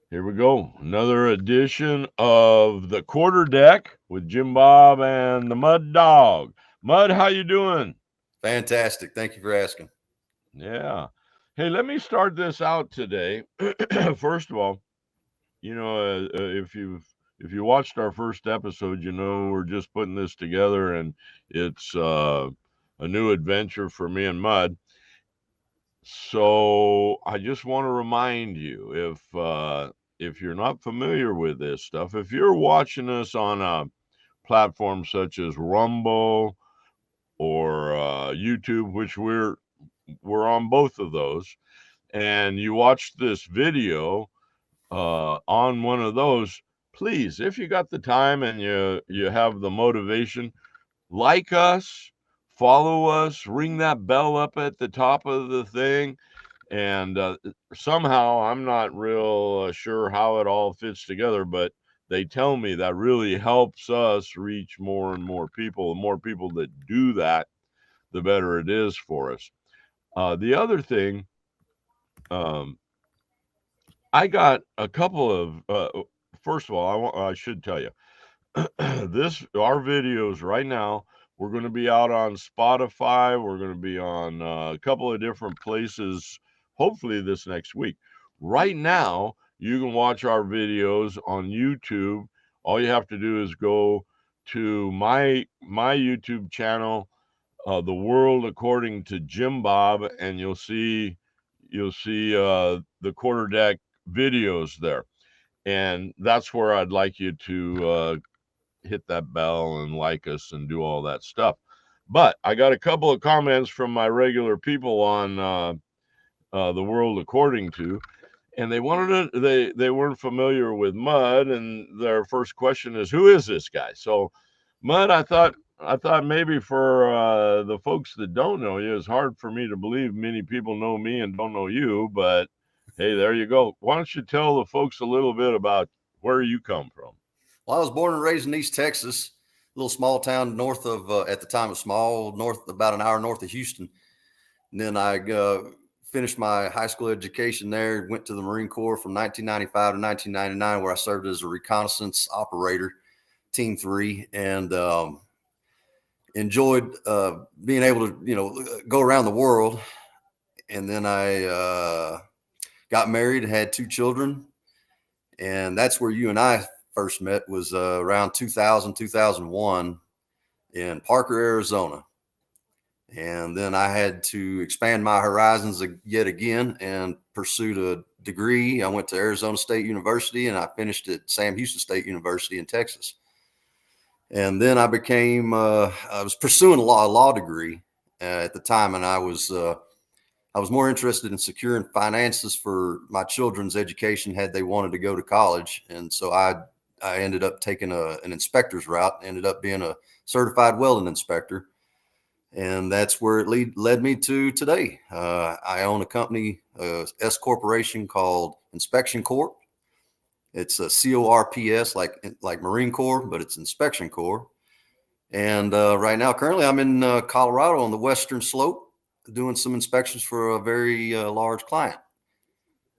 Here we go. Another edition of the Quarterdeck with Jim Bob and the Mud Dog. Mud, how you doing? Fantastic. Thank you for asking. Yeah. Hey, let me start this out today. First of all, if you watched our first episode, you know we're just putting this together, and it's a new adventure for me and Mud. So I just want to remind you, if you're not familiar with this stuff, if you're watching us on a platform such as Rumble or YouTube, which we're on both of those, and you watch this video on one of those, please, if you got the time and you have the motivation, like us, follow us, ring that bell up at the top of the thing. And somehow I'm not real sure how it all fits together, but they tell me that really helps us reach more and more people. The more people that do that, the better it is for us. The other thing, um, I got a couple of. First of all, I should tell you this our videos right now. We're going to be out on Spotify. We're going to be on a couple of different places. Hopefully this next week. Right now, you can watch our videos on YouTube. All you have to do is go to my YouTube channel, The World According to Jim Bob, and you'll see the quarterdeck videos there, and that's where I'd like you to hit that bell and like us and do all that stuff. But I got a couple of comments from my regular people on The World According to, and they weren't familiar with Mud, and their first question is, who is this guy? So Mud, I thought maybe for the folks that don't know you, it's hard for me to believe many people know me and don't know you, but hey, there you go. Why don't you tell the folks a little bit about where you come from? Well, I was born and raised in East Texas, a little small town north of, at the time, a small north, about an hour north of Houston. And then I finished my high school education there, went to the Marine Corps from 1995 to 1999, where I served as a reconnaissance operator, Team 3, and enjoyed being able to, go around the world. And then I got married, had two children, and that's where you and I first met, was around 2000, 2001 in Parker, Arizona. And then I had to expand my horizons yet again and pursued a degree. I went to Arizona State University and I finished at Sam Houston State University in Texas. And then I was pursuing a law degree at the time, and I was more interested in securing finances for my children's education had they wanted to go to college. And so I ended up taking an inspector's route, ended up being a certified welding inspector. And that's where it led me to today. I own a company, S corporation, called Inspection Corp. It's a CORPS, like Marine Corps, but it's Inspection Corps. And right now, currently, I'm in Colorado on the western slope, doing some inspections for a very large client.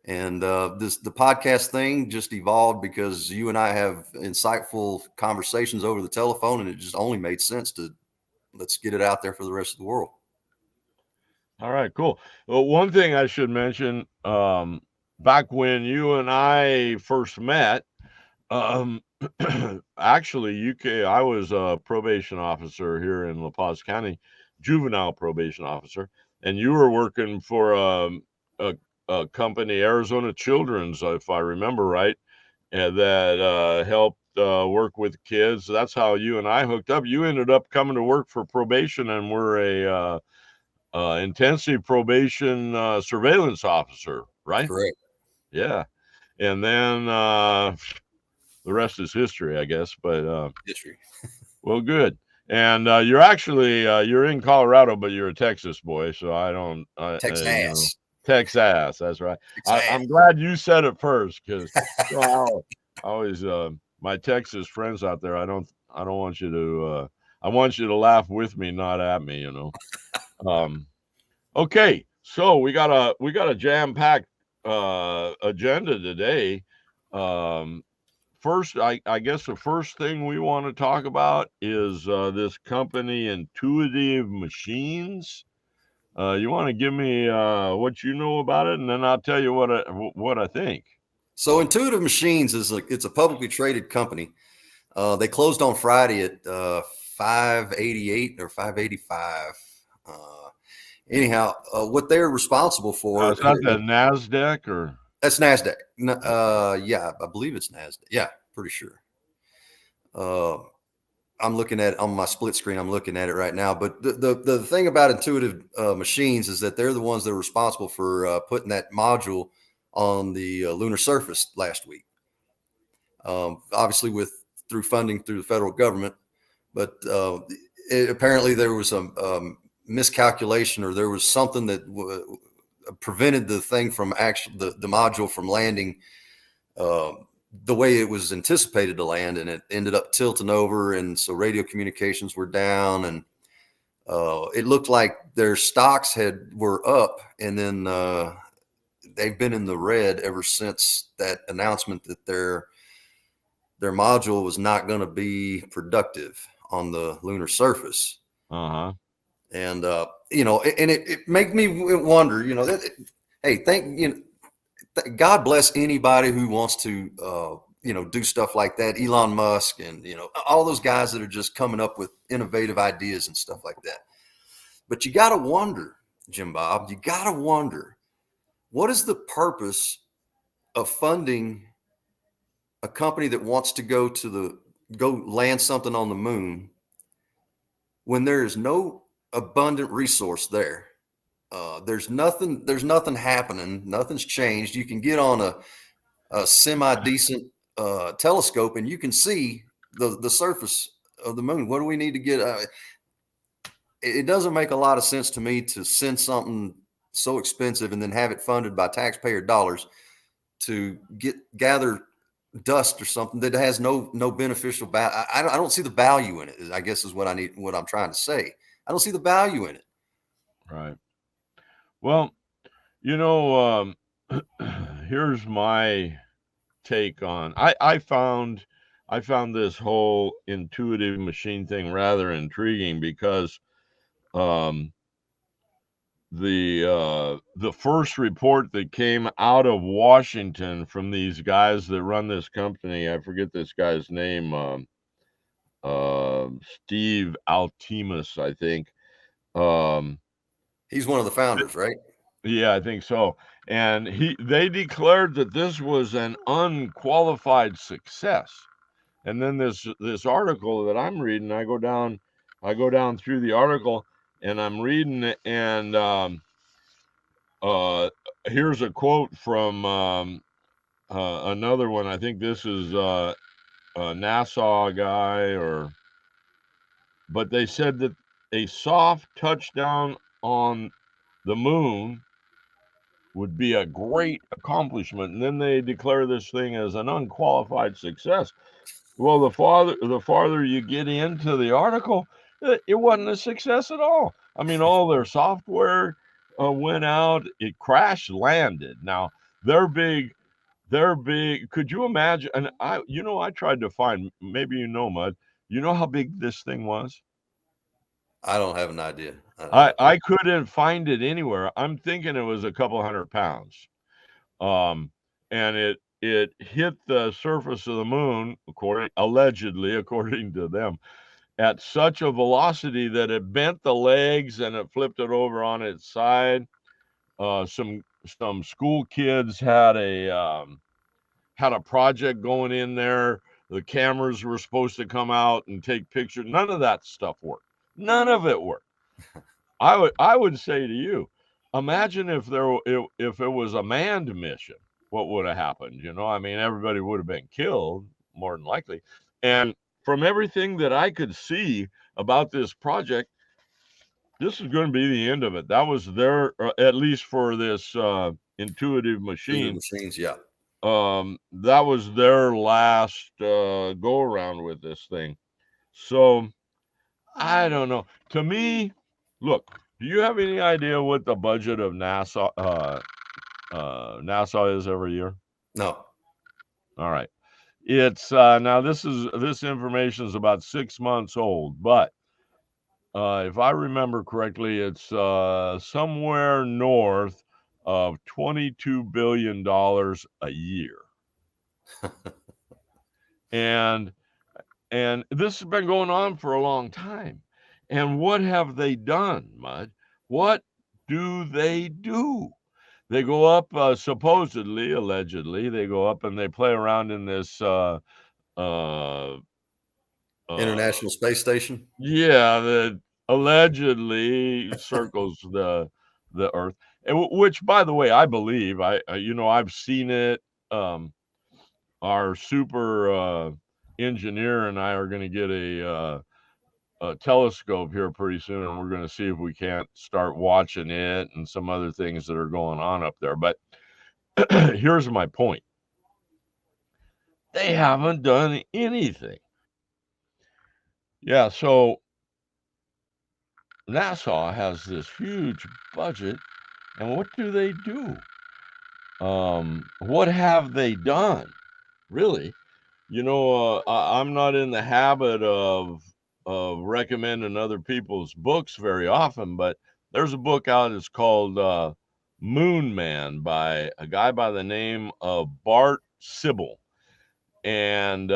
And the podcast thing just evolved because you and I have insightful conversations over the telephone, and it just only made sense to let's get it out there for the rest of the world. All right, cool. Well, one thing I should mention, back when you and I first met, um, actually, I was a probation officer here in La Paz County, juvenile probation officer, and you were working for a, a company, Arizona Children's, if I remember right, and that helped work with kids. That's how you and I hooked up. You ended up coming to work for probation, and we're intensive probation surveillance officer, right? Correct. Yeah. And then the rest is history, I guess. But History. well, good. And you're actually you're in Colorado, but you're a Texas boy, so I don't, Texas. Texas. That's right. I'm Texas. glad you said it first because well, I always my Texas friends out there. I don't want you to. I want you to laugh with me, not at me. Um, Okay, so we got a jam packed agenda today. Um, First, I guess the first thing we want to talk about is this company, Intuitive Machines. You want to give me what you know about it, and then I'll tell you what I think. So Intuitive Machines it's a publicly traded company. They closed on Friday at 588 or 585. Uh, Anyhow, what they're responsible for, Is that the Nasdaq or? that's Nasdaq. Okay. Yeah, I believe it's Nasdaq. Yeah, pretty sure. Uh, I'm looking at it on my split screen. I'm looking at it right now. But the thing about Intuitive Machines is that they're the ones that are responsible for putting that module on the lunar surface last week. Obviously, with through funding through the federal government, but apparently there was a miscalculation, or there was something that prevented the thing from actually the module from landing uh, the way it was anticipated to land, and it ended up tilting over, and so radio communications were down, and it looked like their stocks were up, and then they've been in the red ever since that announcement that their module was not going to be productive on the lunar surface. Uh-huh. And it made me wonder, hey, God bless anybody who wants to do stuff like that. Elon Musk and all those guys that are just coming up with innovative ideas and stuff like that. But you got to wonder, Jim Bob, you got to wonder, what is the purpose of funding a company that wants to go land something on the moon when there is no abundant resource there? There's nothing happening. Nothing's changed. You can get on a semi decent telescope and you can see the surface of the moon. What do we need to get? It doesn't make a lot of sense to me to send something so expensive and then have it funded by taxpayer dollars to gather dust or something that has no beneficial value. I don't see the value in it. I guess is what I'm trying to say. I don't see the value in it. Right. Well, you know, here's my take on. I found this whole intuitive machine thing rather intriguing because um, the first report that came out of Washington from these guys that run this company, I forget this guy's name, Steve Altimus, I think. Um, He's one of the founders, right? yeah, I think so. And they declared that this was an unqualified success. And then this article that I'm reading, I go down through the article and I'm reading it, and uh, here's a quote from another one. I think this is a NASA guy, but they said that a soft touchdown on the moon would be a great accomplishment, and then they declare this thing as an unqualified success. Well, the farther you get into the article, it wasn't a success at all. I mean, all their software went out. It crash landed. Now they're big. They're big. Could you imagine? And I tried to find. Maybe Mud. You know how big this thing was? I don't have an idea. I couldn't find it anywhere. I'm thinking it was a couple hundred pounds. Um, and it hit the surface of the moon, according to them, at such a velocity that it bent the legs and it flipped it over on its side. Some school kids had a project going in there. The cameras were supposed to come out and take pictures. None of that stuff worked. None of it worked. I would say to you, imagine if it was a manned mission, what would have happened? I mean, everybody would have been killed more than likely. And from everything that I could see about this project, this is going to be the end of it. That was their, at least for this intuitive Intuitive machine. machines, yeah. That was their last go around with this thing. So I don't know. To me, look, do you have any idea what the budget of NASA is every year? No, All right. It's now this information is about 6 months old, but if I remember correctly, it's somewhere north of $22 billion a year, and this has been going on for a long time. And what have they done, Mud? What do they do? They go up, supposedly, allegedly, they go up and they play around in this uh, uh, International Space Station. yeah, that allegedly circles the Earth, and which, by the way, I believe. I've seen it. Um, our super engineer and I are going to get a telescope here pretty soon, and we're going to see if we can't start watching it and some other things that are going on up there. But here's my point: they haven't done anything. Yeah, so NASA has this huge budget, and what do they do? What have they done? Really? I'm not in the habit of recommending other people's books very often, but there's a book out. It's called Moon Man by a guy by the name of Bart Sybil, and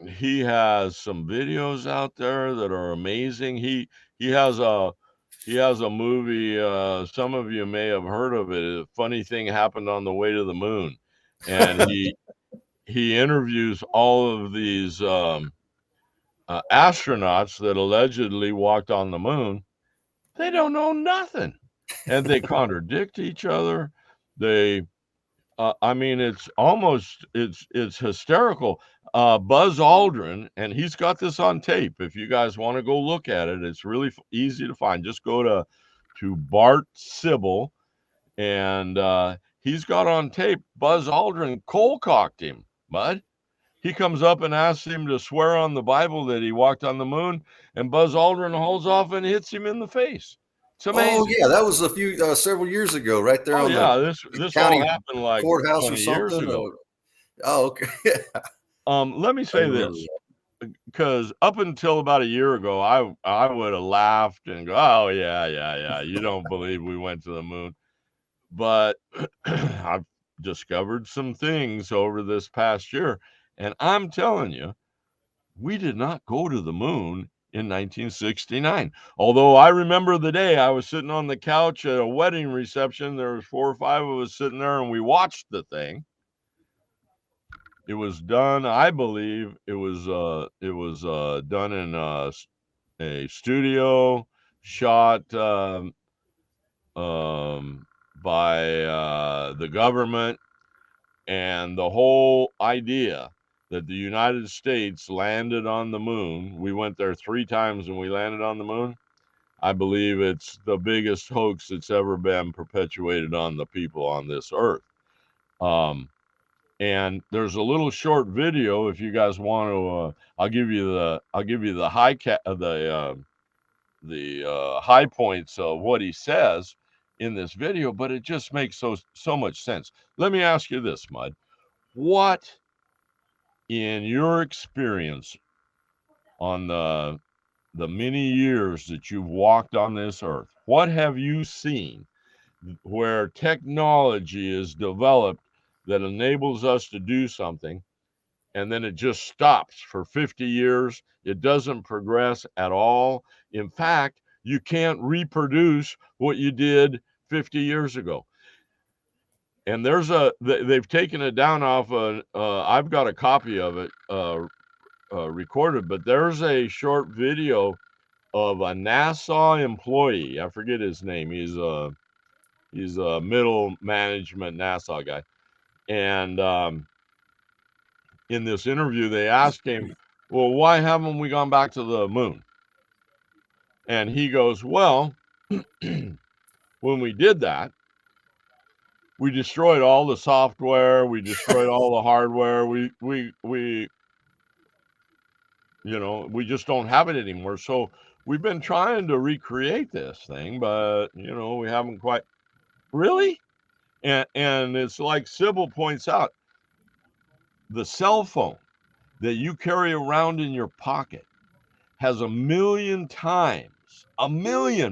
he has some videos out there that are amazing. He has a movie. Some of you may have heard of it. A funny thing happened on the way to the moon, and he interviews all of these astronauts that allegedly walked on the moon. They don't know nothing, and they contradict each other. They I mean, it's hysterical. Buzz Aldrin, and he's got this on tape. If you guys want to go look at it, it's really easy to find. Just go to Bart Sybil, and he's got on tape. Buzz Aldrin cold cocked him, Mud. He comes up and asks him to swear on the Bible that he walked on the moon, and Buzz Aldrin holds off and hits him in the face. It's Oh amazing. yeah, that was a few several years ago, right there Oh on the yeah, this all county happened like courthouse or 20 years something. ago. Oh, okay. Let me I say remember this, that. because up until about a year ago, I would have laughed and go, "Oh yeah, yeah, yeah, you don't believe we went to the moon." But I've discovered some things over this past year, and I'm telling you, we did not go to the moon in 1969. Although I remember the day I was sitting on the couch at a wedding reception, there was 4 or 5 of us sitting there, and we watched the thing. It was done, I believe it was done in a studio, shot um, by the government, and the whole idea that the United States landed on the moon. We went there 3 times and we landed on the moon. I believe it's the biggest hoax that's ever been perpetuated on the people on this earth. Um, and there's a little short video if you guys want to. I'll give you the high points of what he says in this video, but it just makes so much sense. Let me ask you this, Mud. What, in your experience on the many years that you've walked on this earth, what have you seen where technology is developed that enables us to do something, and then it just stops for 50 years? It doesn't progress at all. In fact, you can't reproduce what you did 50 years ago. And they've taken it down off I've got a copy of it recorded, but there's a short video of a NASA employee. I forget his name. He's a middle management NASA guy. And in this interview, they asked him, "Well, why haven't we gone back to the moon?" And he goes, "Well, when we did that, we destroyed all the software, we destroyed all the hardware, we just don't have it anymore. So we've been trying to recreate this thing, but we haven't quite." Really? And it's like Sybil points out, the cell phone that you carry around in your pocket has a million,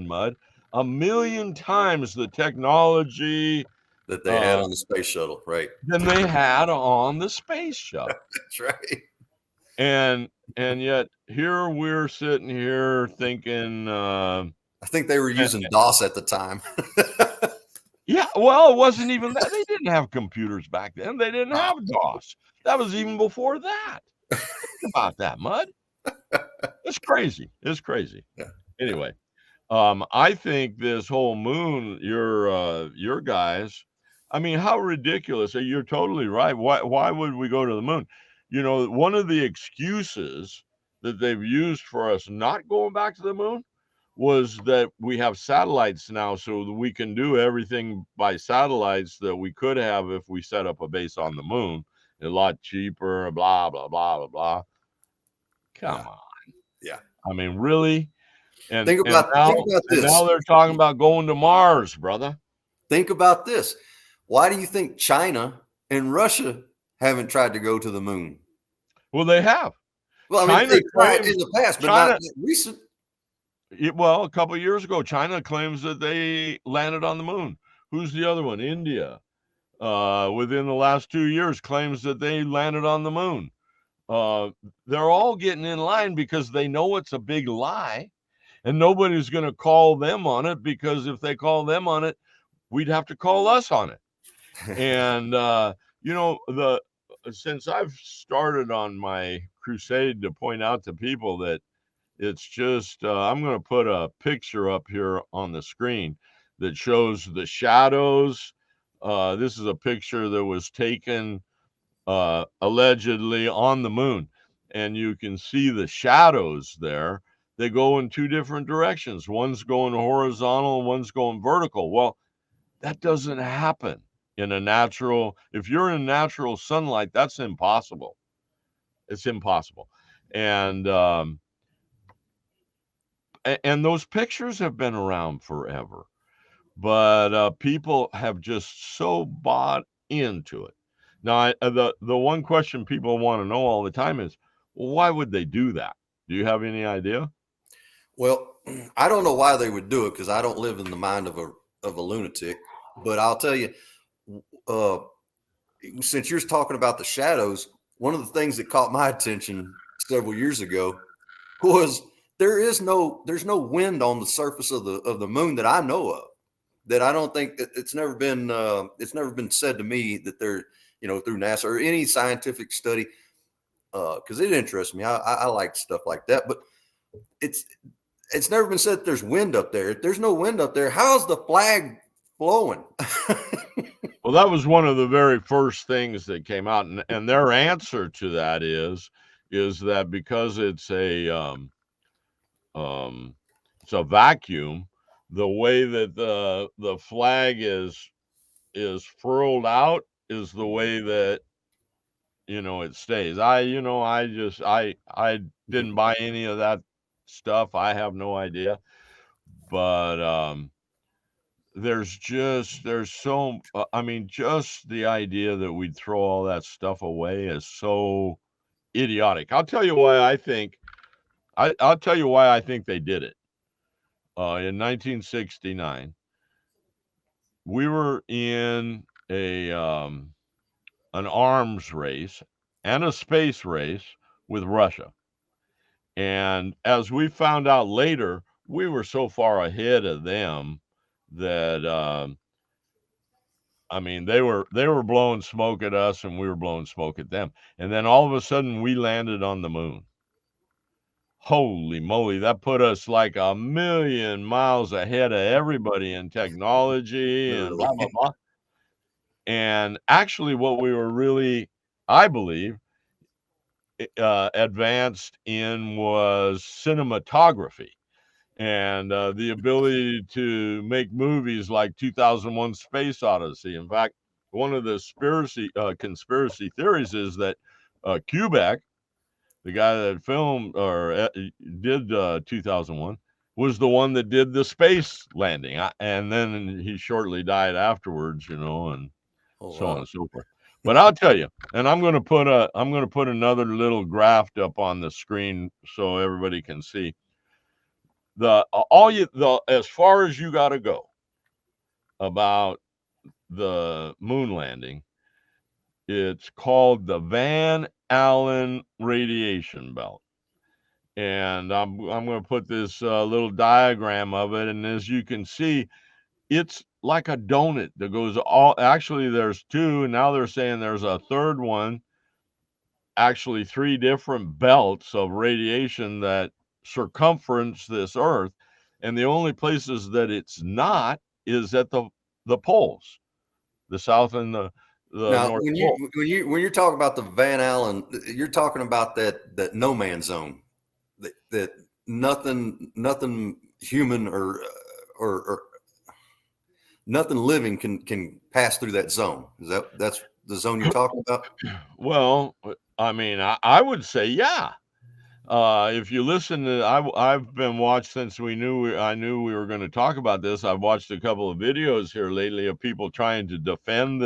Mud, a million times the technology that they had uh, on the space shuttle, right? than they had on the space shuttle. That's right. And yet here we're sitting here thinking, I think they were eh, using DOS at the time. yeah, well, it wasn't even that. They didn't have computers back then. They didn't Ah, have DOS. That was even before that. Think about that, Mud. It's crazy. It's crazy. yeah, yeah, Anyway, I think this whole moon, your guys, I mean, how ridiculous. You're totally right. Why would we go to the moon? You know, one of the excuses that they've used for us not going back to the moon was that we have satellites now, so that we can do everything by satellites that we could have if we set up a base on the moon. A lot cheaper, blah blah blah blah blah. yeah, Come on. yeah. I mean, really? And Think about now this. they're talking about going to Mars, brother. Think about this. Why do you think China and Russia haven't tried to go to the moon? Well, they have. Well, I mean, China they tried in claims the past, but not China recent. well, a couple of years ago, China claims that they landed on the moon. Who's the other one? India. Within the last 2 years claims that they landed on the moon. Uh, they're all getting in line because they know it's a big lie and nobody's going to call them on it, because if they call them on it, we'd have to call us on it. And you know, the since I've started on my crusade to point out to people that it's just I'm going to put a picture up here on the screen that shows the shadows. This is a picture that was taken allegedly on the moon, and you can see the shadows there. They go in two different directions. One's going horizontal, one's going vertical. Well, that doesn't happen in a natural, if you're in natural sunlight, that's impossible. It's impossible. And and those pictures have been around forever, but people have just so bought into it. Now, the one question people want to know all the time is, well, why would they do that? Do you have any idea? Well, I don't know why they would do it because I don't live in the mind of a lunatic. But I'll tell you, uh, since you're talking about the shadows, one of the things that caught my attention several years ago was there's no wind on the surface of the moon that I know of. That I don't think it's never been said to me that there, through NASA or any scientific study, because it interests me. I like stuff like that, but it's it's never been said that there's wind up there. If there's no wind up there, how's the flag flowing? Well, that was one of the very first things that came out, and their answer to that is that because um, it's a vacuum, the way that the flag is furled out is the way that it stays. I didn't buy any of that stuff. I have no idea, but I mean, just the idea that we'd throw all that stuff away is so idiotic. I'll tell you why I think they did it. In 1969, we were in a an arms race and a space race with Russia. And as we found out later, we were so far ahead of them that I mean, they were blowing smoke at us and we were blowing smoke at them. And then all of a sudden we landed on the moon. Holy moly, that put us like a million miles ahead of everybody in technology and blah blah Literally. blah. And actually what we were really, I believe, advanced in was cinematography and the ability to make movies like 2001 Space Odyssey. In fact, one of the conspiracy theories is that Kubrick, the guy that filmed or did 2001, was the one that did the space landing. And then he shortly died afterwards, and Oh so on wow. and so forth. But I'll tell you, and I'm going to put another little graph up on the screen so everybody can see the as far as you got to go about the moon landing. It's called the Van Allen radiation belt. And I'm going to put this little diagram of it, and as you can see, it's like a donut that goes all. Actually, there's two, and now they're saying there's a third one. Actually, three different belts of radiation that circumference this Earth, and the only places that it's not is at the poles, the south and the Now, north when pole. you're talking about the Van Allen, you're talking about that no man's zone, that nothing human or nothing living can pass through that zone. That's the zone you're talking about? Well, I mean, I would say yeah. If you listen to, I've been watched since I knew we were going to talk about this. I've watched a couple of videos here lately of people trying to defend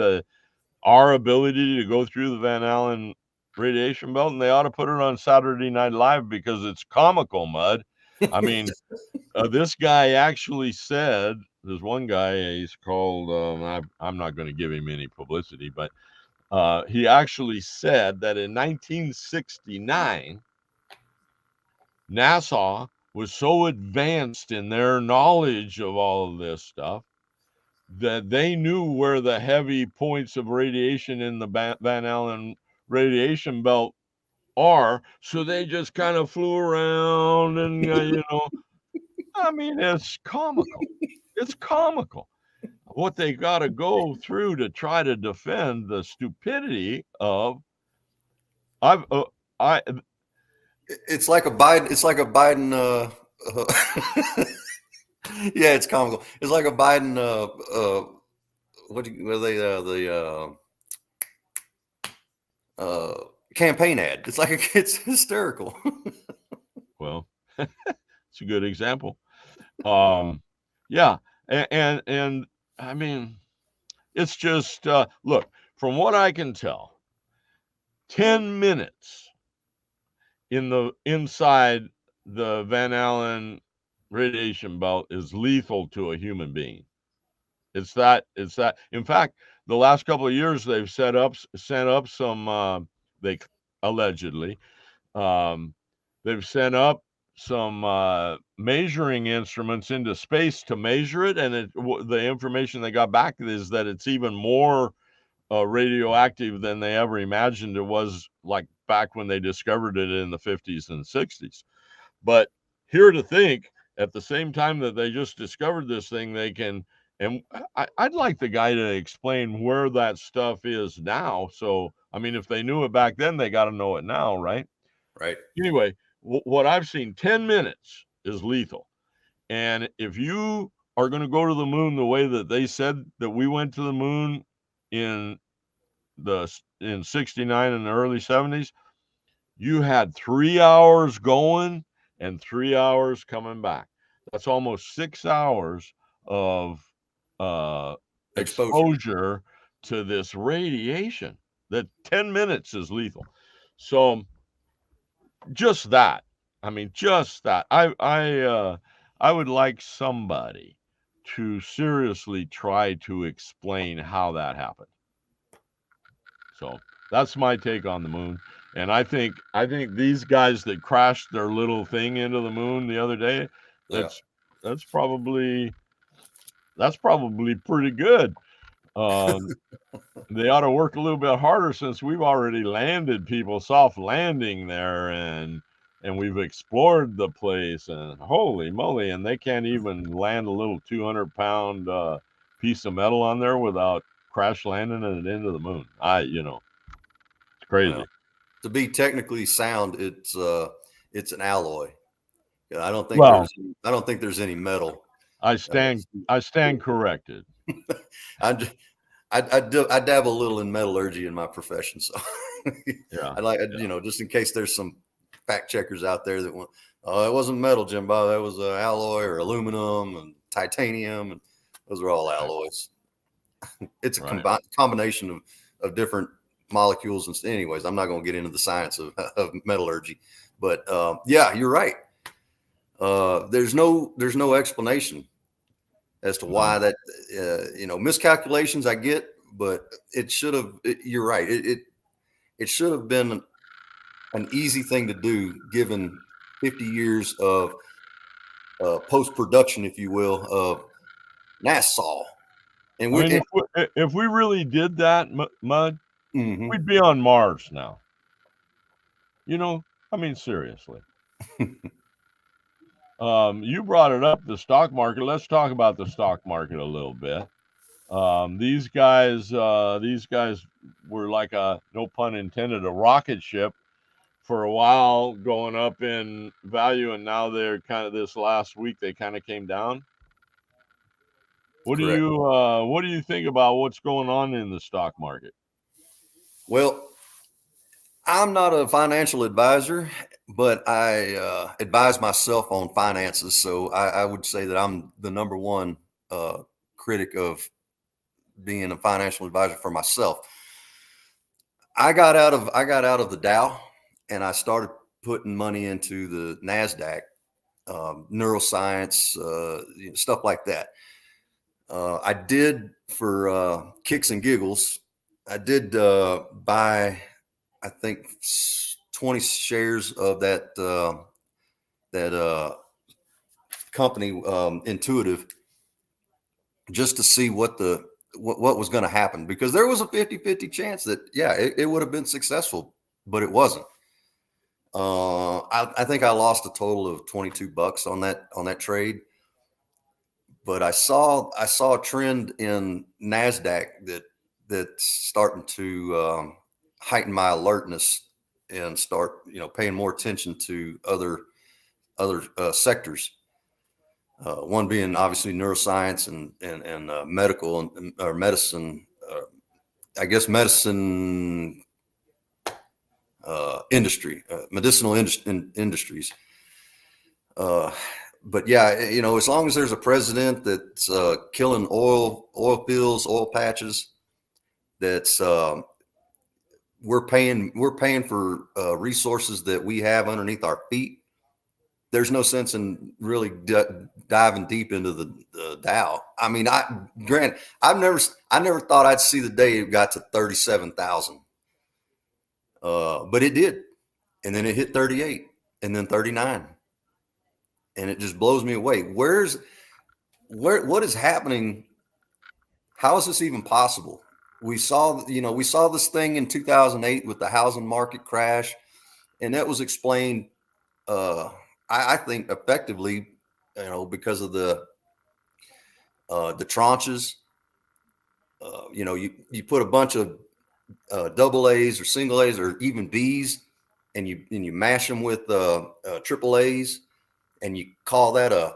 our ability to go through the Van Allen radiation belt, and they ought to put it on Saturday Night Live because it's comical, Mud. I mean, this guy actually said, there's one guy, he's called, I'm not going to give him any publicity, but he actually said that in 1969, NASA was so advanced in their knowledge of all of this stuff that they knew where the heavy points of radiation in the Van Allen radiation belt are. So they just kind of flew around and, I mean, it's comical. It's comical what they got to go through to try to defend the stupidity of. I've, I, It's like a Biden. It's like a Biden. Yeah, it's comical. It's like a Biden. What are they? Campaign ad. It's like it's hysterical. well, it's a good example. Yeah, and I mean, it's just look, from what I can tell, 10 minutes in the inside the Van Allen radiation belt is lethal to a human being. It's that. In fact, the last couple of years they've sent up some they allegedly um, they've sent up some measuring instruments into space to measure it, and the information they got back is that it's even more radioactive than they ever imagined it was, like back when they discovered it in the 50s and 60s. But here to think, at the same time that they just discovered this thing, they can. And I'd like the guy to explain where that stuff is now. So, I mean, if they knew it back then, they got to know it now, right? Right. Anyway, what I've seen, 10 minutes is lethal. And if you are going to go to the moon the way that they said that we went to the moon in in 69 and the early 70s, you had 3 hours going and 3 hours coming back. That's almost 6 hours of Exposure. exposure to this radiation. That 10 minutes is lethal. So just that. I mean, just that. I would like somebody to seriously try to explain how that happened. So that's my take on the moon. And I think these guys that crashed their little thing into the moon the other day, Yeah. that's that's probably that's probably pretty good. Um, they ought to work a little bit harder since we've already landed people soft landing there, and we've explored the place, and holy moly, and they can't even land a little 200-pound piece of metal on there without crash landing it into the moon. It's Well, crazy. to be technically sound, it's an alloy. Yeah, Well, I don't think there's any metal. I Uh, stand I stand corrected. I, j- I dabble a little in metallurgy in my profession, so Yeah, you know, just in case there's some fact checkers out there that want, oh, it wasn't metal, Jimbo, that was alloy or aluminum and titanium, and those are all right, alloys. It's a right. combination of different. molecules. And anyways, I'm not going to get into the science of metallurgy, but yeah, you're right. There's no explanation as to why No. that, miscalculations I get, but it should have, you're right. It should have been an easy thing to do given 50 years of post-production, if you will, of NASA. And I we're, mean, if we really did that, Mud, mm-hmm. we'd be on Mars now. You know, I mean, seriously. You brought it up, the stock market. Let's talk about the stock market a little bit. These guys were like a, no pun intended, a rocket ship for a while, going up in value, and now they're kind of, this last week they kind of came down. Correct. What do you think about what's going on in the stock market? Well, I'm not a financial advisor, but I advise myself on finances. So I would say that I'm the number one critic of being a financial advisor for myself. I got out of the Dow, and I started putting money into the Nasdaq, neuroscience, stuff like that. I did for kicks and giggles. I did buy, I think, 20 shares of that company, Intuitive, just to see what was going to happen, because there was a 50-50 chance that, yeah, it would have been successful, but it wasn't. I think I lost a total of $22 on that trade, but I saw a trend in Nasdaq that's starting to heighten my alertness and start paying more attention to other sectors. One being obviously neuroscience and medical and or medicine. I guess medicine industry, medicinal industries. Uh, but yeah, as long as there's a president that's killing oil fields, oil patches, that's we're paying for resources that we have underneath our feet. There's no sense in really diving deep into the Dow. I mean, I never thought I'd see the day it got to 37,000, but it did, and then it hit 38, and then 39, and it just blows me away. What is happening? How is this even possible? We saw this thing in 2008 with the housing market crash, and that was explained, uh, I think, effectively, because of the tranches. You put a bunch of double A's or single A's or even B's, and you mash them with triple A's, and you call that a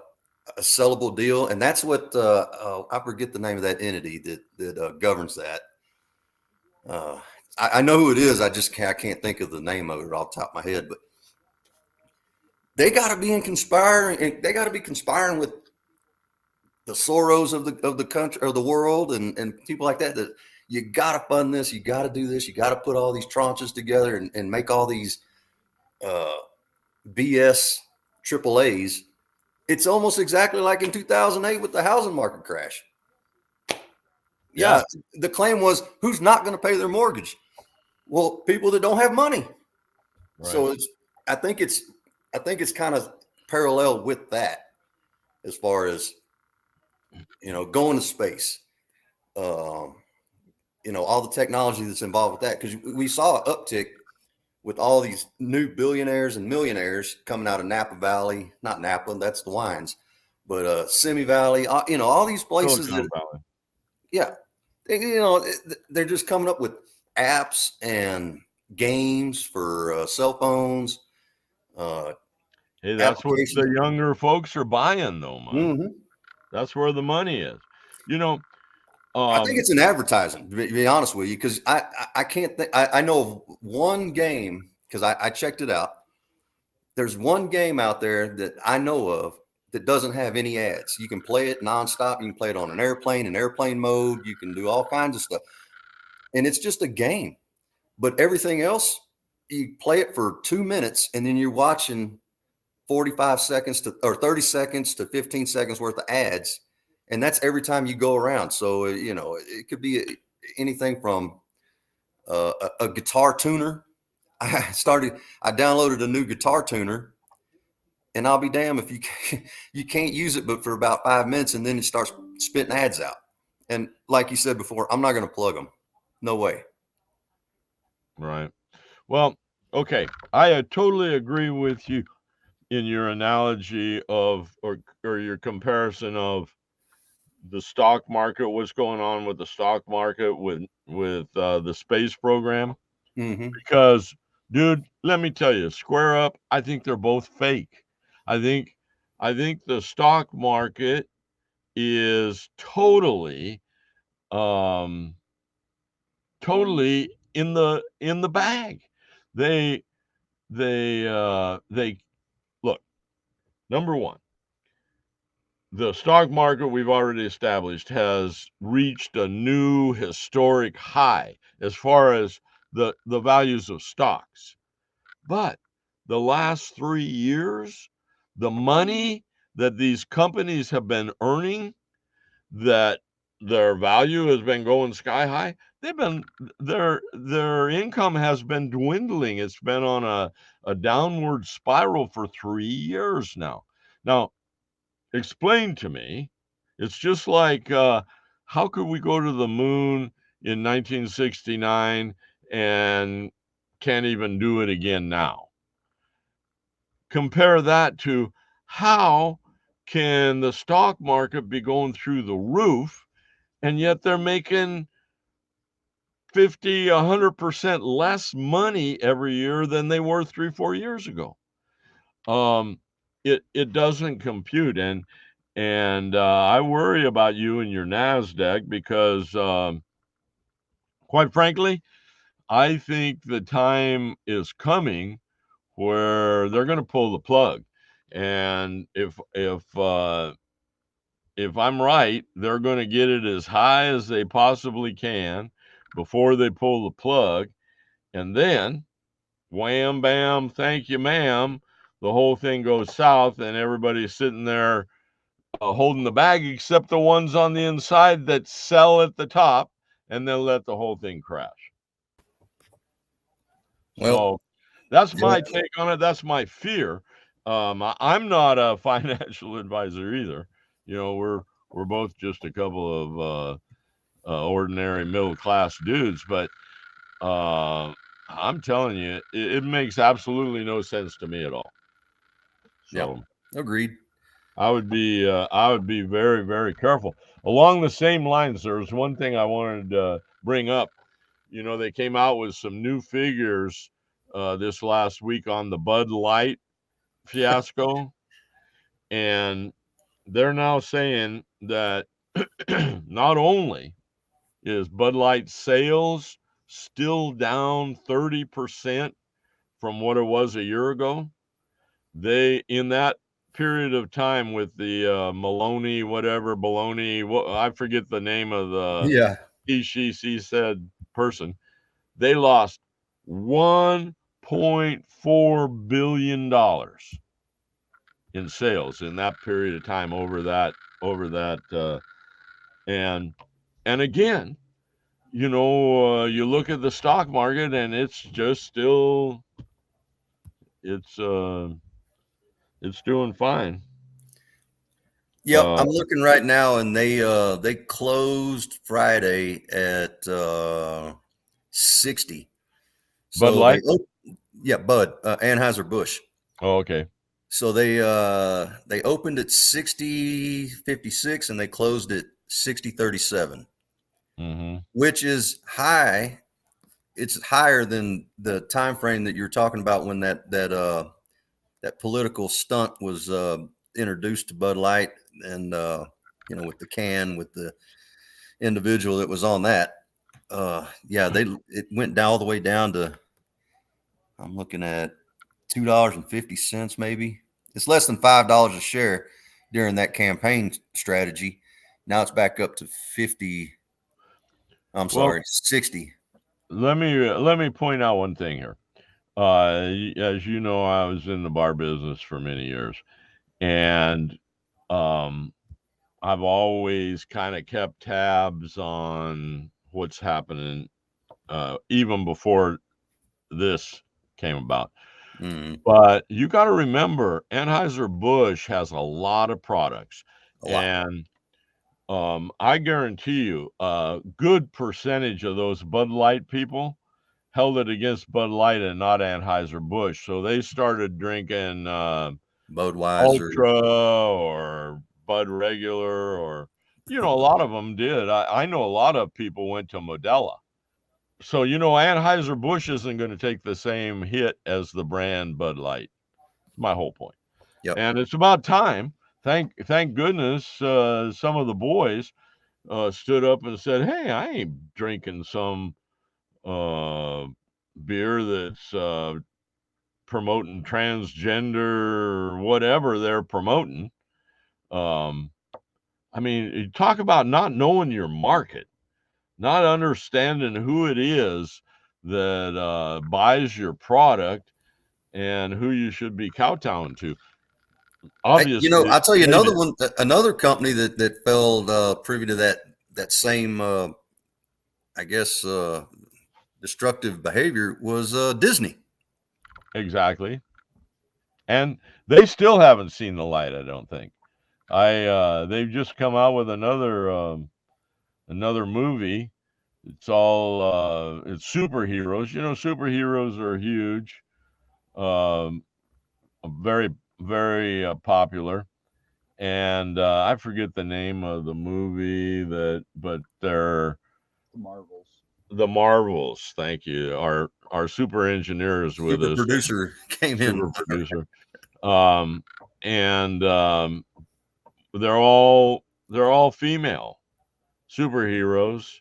sellable deal. And that's what I forget the name of that entity that governs that. Uh, I know who it is. I can't think of the name of it off the top of my head, but they got to be conspiring. They got to be conspiring with the Soros of the country or the world, and people like that. That you got to fund this. You got to do this. You got to put all these tranches together and make all these uh, BS triple A's. It's almost exactly like in 2008 with the housing market crash. Yeah, Yeah, the claim was, who's not going to pay their mortgage? Well, people that don't have money. right. So I think it's kind of parallel with that, as far as going to space. Um, all the technology that's involved with that, because we saw an uptick with all these new billionaires and millionaires coming out of Napa Valley. Not Napa, that's the wines, but Simi Valley. All these places that, Silicon Valley. yeah, they're just coming up with apps and games for cell phones, uh, Hey, that's what applications. the younger folks are buying, though, man. Mhm. That's where the money is. You know, I think um, it's in advertising, to be honest with you, because I can't think. I know of one game, because I checked it out. There's one game out there that I know of that doesn't have any ads. You can play it nonstop. You can play it on an airplane, in airplane mode. You can do all kinds of stuff, and it's just a game. But everything else, you play it for 2 minutes and then you're watching 45 seconds to or 30 seconds to 15 seconds worth of ads. And that's every time you go around. So, it could be anything from a guitar tuner. I downloaded a new guitar tuner, and I'll be damned if you can't use it but for about 5 minutes, and then it starts spitting ads out. And like you said before, I'm not going to plug them. No way. Right. Well, okay. I totally agree with you in your analogy of or your comparison of the stock market, what's going on with the stock market with the space program. Mm-hmm. Because, dude, let me tell you, square up, I think they're both fake. I think I think the stock market is um totally in the bag. They they look, number one, the stock market we've already established has reached a new historic high as far as the values of stocks. But the last 3 years, the money that these companies have been earning, that their value has been going sky high. They've been their income has been dwindling. It's been on a downward spiral for 3 years now. Now, explain to me. It's just like how could we go to the moon in 1969 and can't even do it again now? Compare that to how can the stock market be going through the roof and yet they're making 50, 100% less money every year than they were 3, 4 years ago. Um, it doesn't compute, and I worry about you and your Nasdaq because, quite frankly, I think the time is coming where they're going to pull the plug, and if I'm right, they're going to get it as high as they possibly can before they pull the plug, and then wham bam, thank you, ma'am. The whole thing goes south, and everybody's sitting there holding the bag, except the ones on the inside that sell at the top, and then let the whole thing crash. Well, So that's yeah. my take on it. That's my fear. I'm not a financial advisor either. You know, we're both just a couple of ordinary middle class dudes, but uh, I'm telling you, it makes absolutely no sense to me at all. Yeah. So Agreed. I would be very very careful. Along the same lines, there was one thing I wanted to bring up. You know, they came out with some new figures this last week on the Bud Light fiasco, and they're now saying that not only is Bud Light sales still down 30% from what it was a year ago, they in that period of time with the Maloney, whatever, baloney, what, I forget the name of the Yeah. she said person, they lost $1.4 billion in sales in that period of time over that and and again, you know, you look at the stock market and it's just still it's uh it's doing fine. Yep. Uh I'm looking right now, and they closed Friday at 60. Bud So Light. yeah, Bud, Anheuser Busch. Oh, okay. So they opened at 60.56 and they closed at 60.37, Mm-hmm. which is high. It's higher than the time frame that you're talking about when that political stunt was introduced to Bud Light, and with the can with the individual that was on that. Yeah, it went down all the way down to, I'm looking at $2.50 maybe. It's less than $5 a share during that campaign strategy. Now it's back up to 50. I'm Well, sorry, 60. let me point out one thing here. As you know, I was in the bar business for many years, and um, I've always kind of kept tabs on what's happening, even before this came about. Mm, But you got to remember, Anheuser-Busch has a lot of products, a lot. and I guarantee you, a good percentage of those Bud Light people held it against Bud Light and not Anheuser-Busch. So they started drinking Budweiser. Ultra or Bud Regular, or, a lot of them did. I know a lot of people went to Modelo. So, Anheuser-Busch isn't going to take the same hit as the brand Bud Light. That's my whole point. Yep. And it's about time. Thank goodness some of the boys stood up and said, "Hey, I ain't drinking some uh, beer that's promoting transgender or whatever they're promoting." Um, I mean, you talk about not knowing your market, not understanding who it is that buys your product and who you should be kowtowing to. Hey, Obviously, I'll tell you they another did. one, another company that fell privy to that same, I guess, destructive behavior was Disney. Exactly. And they still haven't seen the light, I don't think. They've just come out with another movie. It's all it's superheroes. Superheroes are huge. Um, very very popular. And I forget the name of the movie but they're The Marvels. the Marvels. Thank you. Our super engineers with Super us, producer came in. super producer. Um, and they're all female superheroes,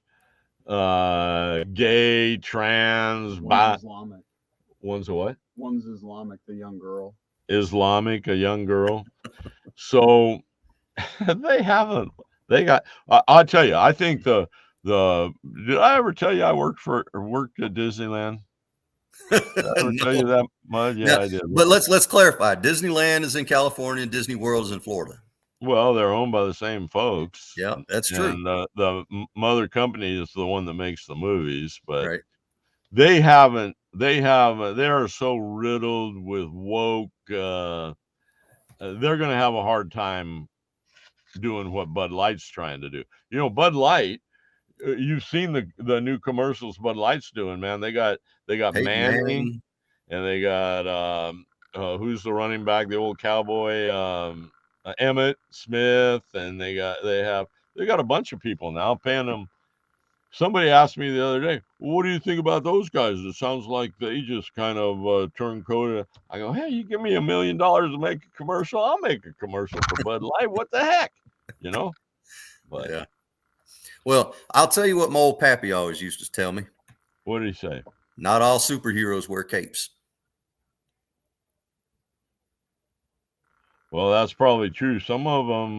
gay, trans, One's Islamic. one's a what? One's Islamic, the young girl. Islamic, a young girl. So they haven't. They got. I'll tell you. I think the. Did I ever tell you I worked at Disneyland? Did I ever tell you No. that much? Yeah, Now, I did. but let's clarify. Disneyland is in California, and Disney World is in Florida. Well, they're owned by the same folks, Yeah, that's true. and the mother company is the one that makes the movies. But Right. they haven't. They have. They are so riddled with woke. They're going to have a hard time doing what Bud Light's trying to do. Bud Light. You've seen the new commercials Bud Light's doing, man. They got Peyton Manning, Manning. and they got who's the running back, the old cowboy, Emmett Smith, and they got a bunch of people now paying them. Somebody asked me the other day, well, "What do you think about those guys? It sounds like they just kind of turncoat." I go, "Hey, you give me $1 million to make a commercial, I'll make a commercial for Bud Light. What the heck, you know?" But Yeah. Well, I'll tell you what my old pappy always used to tell me. what did he say? Not all superheroes wear capes. Well, that's probably true. Some of them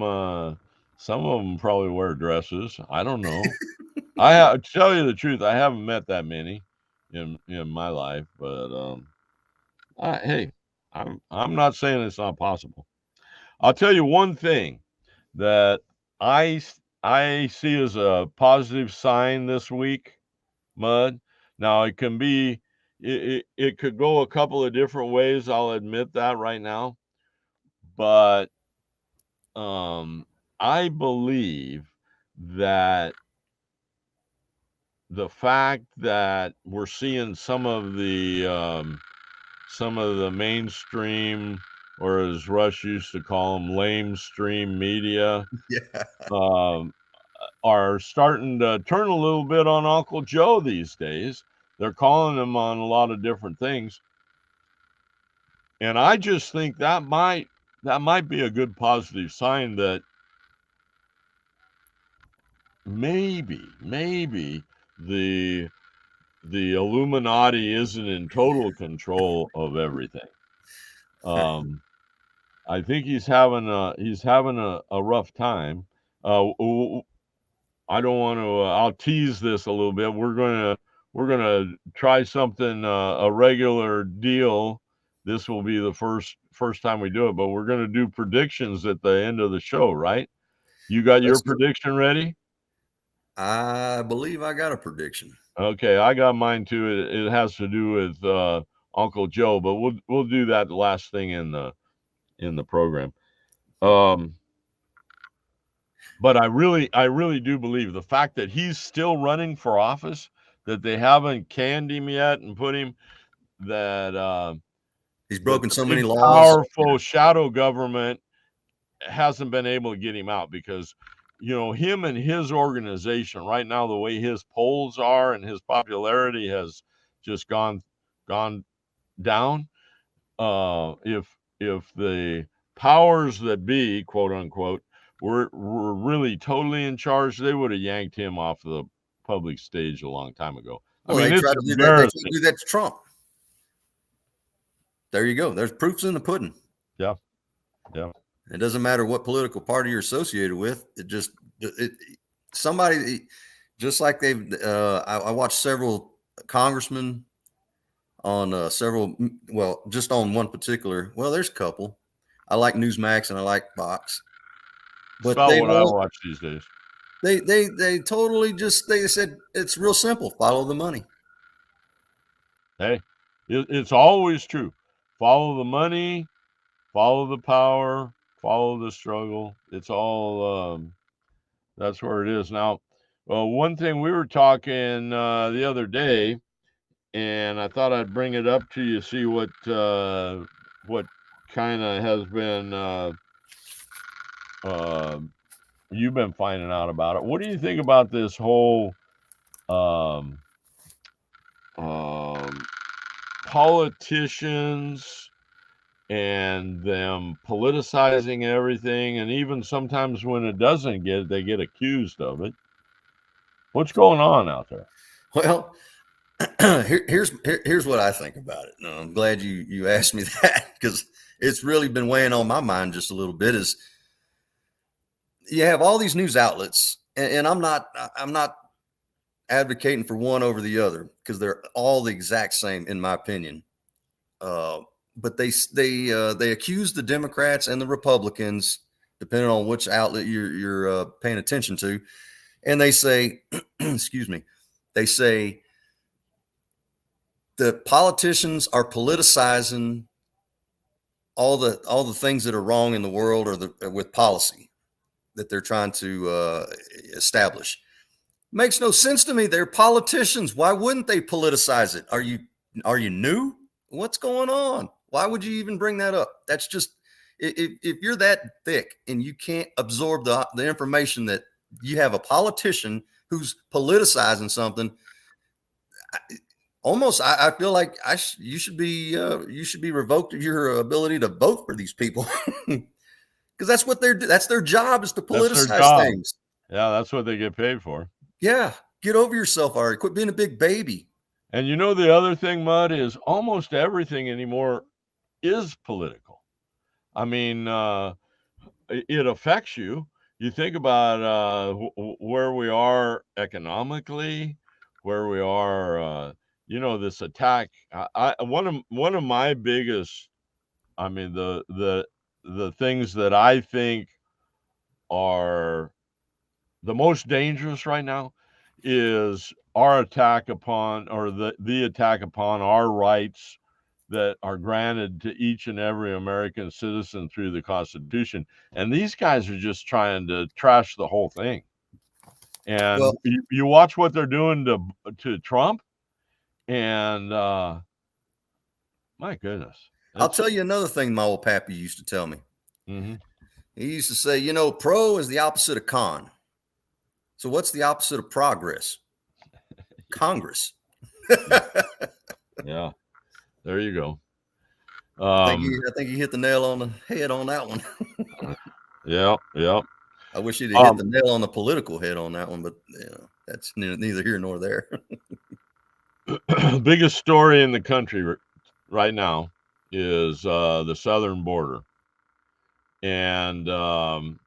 probably wear dresses. I don't know. To tell you the truth, I haven't met that many in my life, but hey, I'm not saying it's not possible. I'll tell you one thing that I see as a positive sign this week, Mud. Now it could go a couple of different ways. I'll admit that right now, but um, I believe that the fact that we're seeing some of the mainstream, or as Rush used to call them, lamestream media, Yeah. um, are starting to turn a little bit on Uncle Joe these days. They're calling him on a lot of different things, and I just think that might be a good positive sign that maybe the the Illuminati isn't in total control of everything. Um, I think he's having a rough time. I don't want to. I'll tease this a little bit. we're gonna try something a regular deal. This will be the first time we do it, but we're gonna do predictions at the end of the show, right? You got your Let's do it. prediction ready? I believe I got a prediction. Okay, I got mine too. It has to do with Uncle Joe, but we'll do that last thing in the program. Um, but I really do believe the fact that he's still running for office, that they haven't canned him yet and put him that He's that broken the so many big laws. powerful shadow government hasn't been able to get him out because him and his organization right now, the way his polls are and his popularity has just gone down. If the powers that be, quote unquote, were really totally in charge, they would have yanked him off the public stage a long time ago. I Well, mean, they it's tried to do that. They tried to embarrassing. do that to Trump. There you go. There's proofs in the pudding. Yeah, yeah. It doesn't matter what political party you're associated with. Somebody just like they've. I watched several congressmen on several. Well, just on one particular. Well, there's a couple. I like Newsmax and I like Fox, It's but about they've what I all watch these days. they totally just they said it's real simple. Follow the money. Hey, it's always true. Follow the money, follow the power, follow the struggle. It's all that's where it is now. One thing we were talking the other day, and I thought I'd bring it up to you, see what kind of has been uh, you've been finding out about it. What do you think about this whole um, um, politicians and them politicizing everything, and even sometimes when it doesn't they get accused of it? What's going on out there? Well, here's what I think about it. I'm glad you asked me that because it's really been weighing on my mind just a little bit. Is you have all these news outlets, and I'm not advocating for one over the other because they're all the exact same in my opinion. Uh, but they accuse the Democrats and the Republicans, depending on which outlet you're paying attention to, and they say, excuse me, they say the politicians are politicizing all the things that are wrong in the world or with policy that they're trying to establish. Makes no sense to me. They're politicians. Why wouldn't they politicize it? Are you new? What's going on? Why would you even bring that up? That's just if you're that thick and you can't absorb the information that you have a politician who's politicizing something. Almost, I feel like you should be revoked of your ability to vote for these people because that's what that's their job is to That's their politicize job. things. Yeah, that's what they get paid for. Yeah, get over yourself already. Quit being a big baby. And the other thing, Mud, is almost everything anymore is political. I mean, it affects you. You think about where we are economically, where we are, this attack. One of my biggest, I mean, the things that I think are the most dangerous right now is our attack upon, or the attack upon our rights that are granted to each and every American citizen through the Constitution. And these guys are just trying to trash the whole thing. And Well, you watch what they're doing to Trump, and my goodness, I'll it's tell you another thing my old pappy used to tell me. mhm. He used to say, pro is the opposite of con. So what's the opposite of progress? Congress. Yeah, yeah. There you go. I think he hit the nail on the head on that one. Yeah, yeah. I wish he'd have hit Um, the nail on the political head on that one, but that's neither here nor there. biggest story in the country right now is the southern border, and the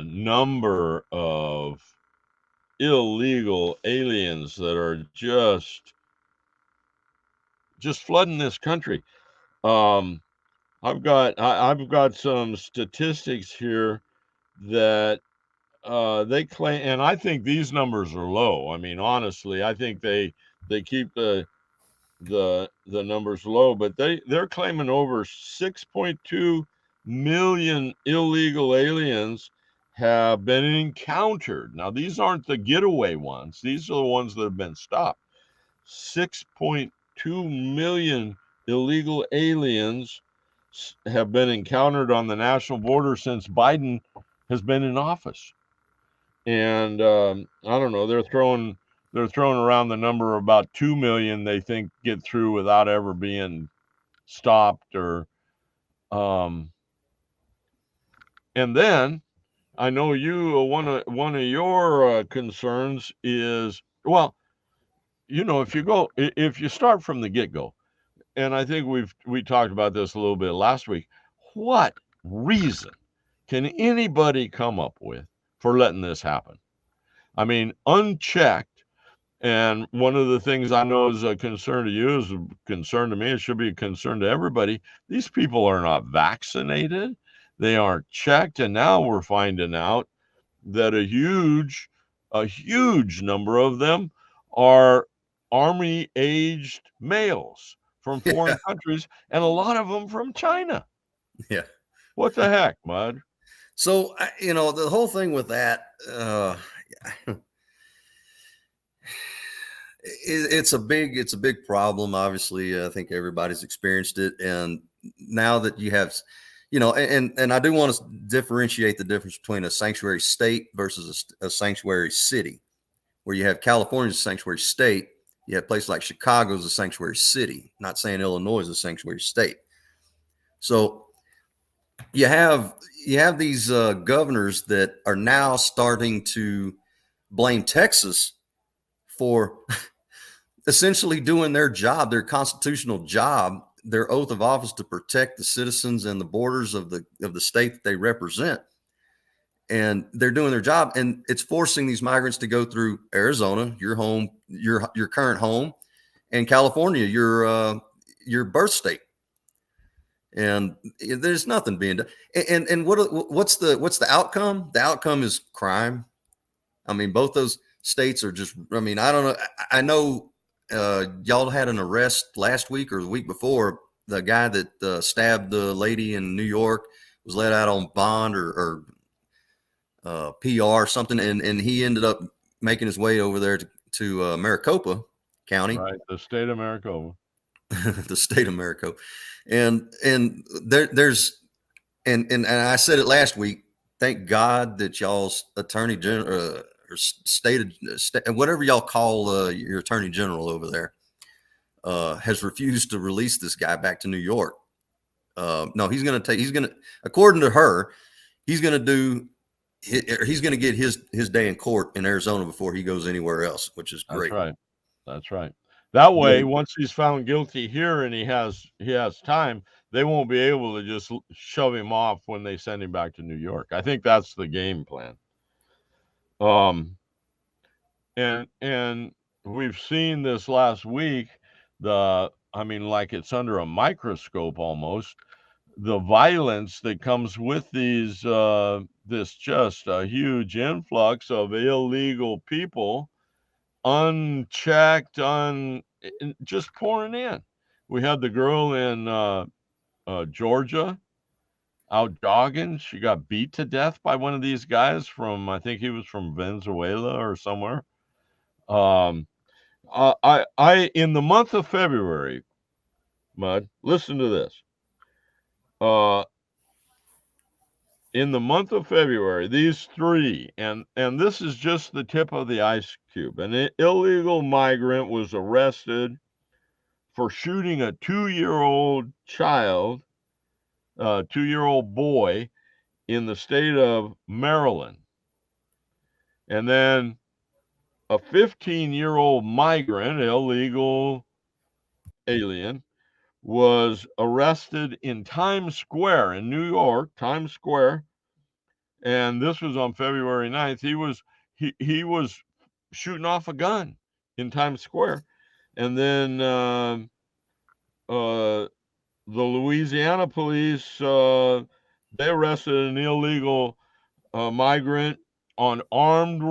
number of illegal aliens that are just flooding this country. Um, I've got some statistics here that they claim, and I think these numbers are low. I mean, honestly, I think they keep the numbers low, but they're claiming over 6.2 million illegal aliens have been encountered. Now, these aren't the getaway ones; these are the ones that have been stopped. 6.2 million illegal aliens have been encountered on the national border since Biden has been in office. And I don't know, they're throwing around the number of about 2 million they think get through without ever being stopped or um and then I know you one of your concerns is, well, if you start from the get-go, and I think we talked about this a little bit last week, what reason can anybody come up with for letting this happen? I mean, unchecked. And one of the things I know is a concern to you, is a concern to me. It should be a concern to everybody. These people are not vaccinated. They aren't checked. And now we're finding out that a huge number of them are army aged males from Yeah. foreign countries, and a lot of them from China. Yeah. What the heck, Mud? So, the whole thing with that, it's a big problem. Obviously, I think everybody's experienced it. And now that you have, and I do want to differentiate the difference between a sanctuary state versus a sanctuary city. Where you have California as a sanctuary state, you have places like Chicago as a sanctuary city. Not saying Illinois is a sanctuary state. So you have these governors that are now starting to blame Texas for essentially doing their job, their constitutional job, their oath of office to protect the citizens and the borders of the state that they represent. And they're doing their job, and it's forcing these migrants to go through Arizona, your home, your current home, and California, your birth state. And there's nothing being done. And what's the outcome? The outcome is crime. I mean, both those states are just. I mean, I don't know. I know y'all had an arrest last week or the week before. The guy that stabbed the lady in New York was let out on bond or PR something, and he ended up making his way over there to Maricopa County, Right, the state of Maricopa. the state of Maricopa, and there's and I said it last week. Thank God that y'all's attorney general or state, whatever y'all call your attorney general over there, has refused to release this guy back to New York. No, he's going to, according to her, he's going to get his day in court in Arizona before he goes anywhere else, which is That's great. right. That's right. That way, Great. once he's found guilty here and he has time, they won't be able to just shove him off when they send him back to New York. I think that's the game plan. Um, and we've seen this last week. I mean, like it's under a microscope almost. The violence that comes with this just a huge influx of illegal people, unchecked, just pouring in. We had the girl in Georgia out jogging. She got beat to death by one of these guys from, I think he was from Venezuela or somewhere. Um, in the month of February, Mud, listen to this. Uh, in the month of February, these three, and this is just the tip of the ice cube. An illegal migrant was arrested for shooting a 2-year-old child, 2-year-old boy in the state of Maryland. And then a 15-year-old migrant, illegal alien, was arrested in Times Square in New York, Times Square. And this was on February 9th. He was shooting off a gun in Times Square. And then the Louisiana police, they arrested an illegal migrant on armed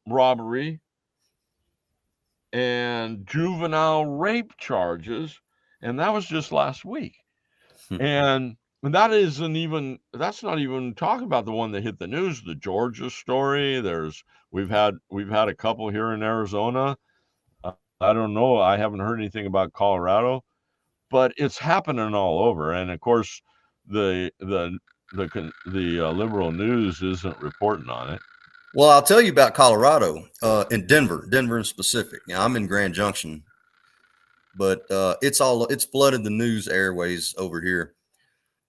robbery and juvenile rape charges, and that was just last week. And that's not even talking about the one that hit the news, the Georgia story. We've had a couple here in Arizona. I don't know. I haven't heard anything about Colorado, but it's happening all over. And of course, the liberal news isn't reporting on it. Well, I'll tell you about Colorado, in Denver in specific. Now, I'm in Grand Junction, but it's flooded the news airways over here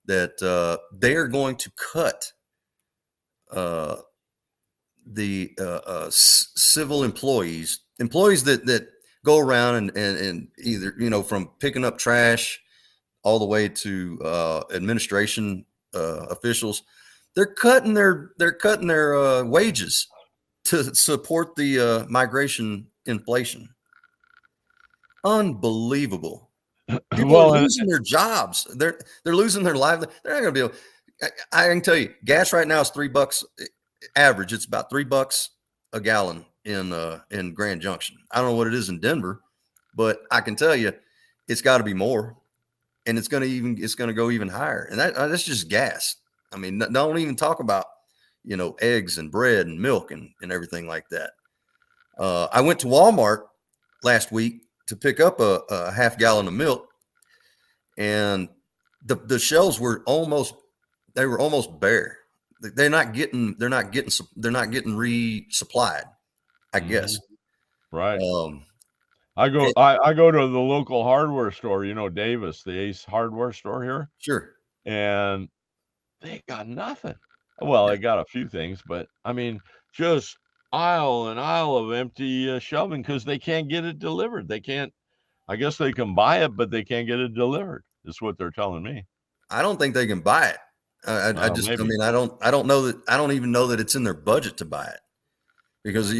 that they are going to cut the civil employees that go around and either, from picking up trash all the way to administration officials. They're cutting their wages to support the migration inflation. Unbelievable. People are losing their jobs. They're losing their life. They're not going to be able. I can tell you, gas right now is $3 average. It's about $3 a gallon in Grand Junction. I don't know what it is in Denver, but I can tell you, it's got to be more, and it's going to go even higher. And that's just gas. I mean, don't even talk about, eggs and bread and milk and everything like that. I went to Walmart last week to pick up a half gallon of milk, and the shelves were almost bare. They're not getting resupplied, I guess. Right. I go to the local hardware store, Davis, the Ace hardware store here. Sure. And they got nothing. Well, they got a few things, but I mean, just aisle and aisle of empty shelving because they can't get it delivered. They can't. I guess they can buy it, but they can't get it delivered. Is what they're telling me. I don't think they can buy it. I don't know that. I don't even know that it's in their budget to buy it, because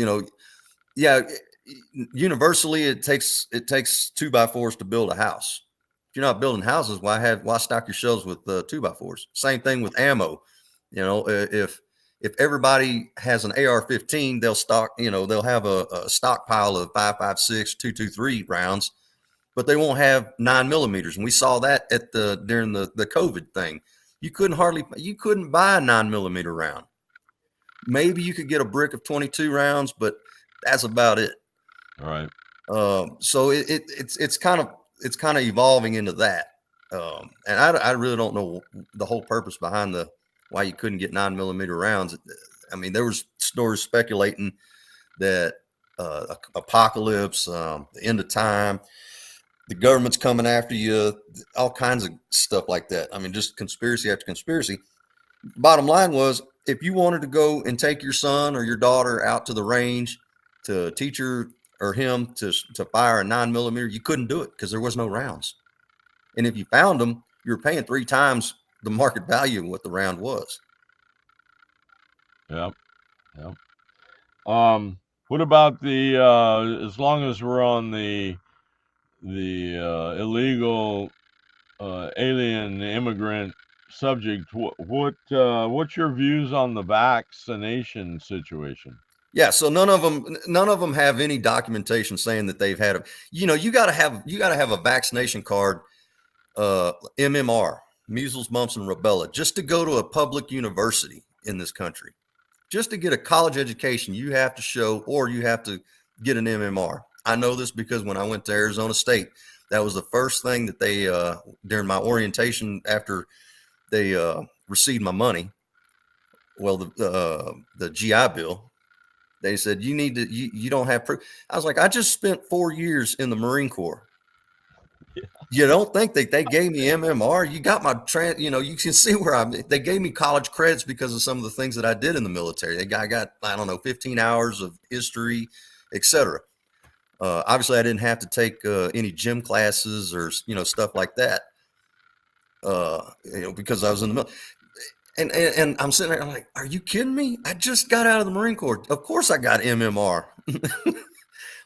universally it takes 2x4s to build a house. If you're not building houses, why stock your shelves with 2x4s? Same thing with ammo. If everybody has an AR-15, they'll have a stockpile of 5.56, 2.23 rounds, but they won't have 9mm. And we saw that during the COVID thing. You couldn't buy a 9mm round. Maybe you could get a brick of 22 rounds, but that's about it. All right. So it's kind of evolving into that. And I really don't know the whole purpose behind why you couldn't get 9mm rounds. I mean, there was stories speculating that apocalypse, the end of time, the government's coming after you, all kinds of stuff like that. I mean, just conspiracy after conspiracy. Bottom line was, if you wanted to go and take your son or your daughter out to the range to teach her or him to fire a 9mm, you couldn't do it because there was no rounds. And if you found them, you were paying 3 times the market value of what the round was. Yep. What about the as long as we're on the illegal alien immigrant subject, what's your views on the vaccination situation? Yeah, so none of them have any documentation saying that they've had you got to have a vaccination card, MMR, measles, mumps, and rubella, just to go to a public university in this country. Just to get a college education, you have to show, or you have to get an MMR. I know this because when I went to Arizona State, that was the first thing that they, during my orientation after they received my money, well, the GI Bill, they said, you don't have proof. I was like, I just spent 4 years in the Marine Corps. Yeah. You don't think that they gave me MMR? You got my you can see where they gave me college credits because of some of the things that I did in the military. I got, I don't know, 15 hours of history, etc. Obviously I didn't have to take any gym classes or, stuff like that, because I was in the military. And I'm sitting there, I'm like, are you kidding me? I just got out of the Marine Corps. Of course I got MMR.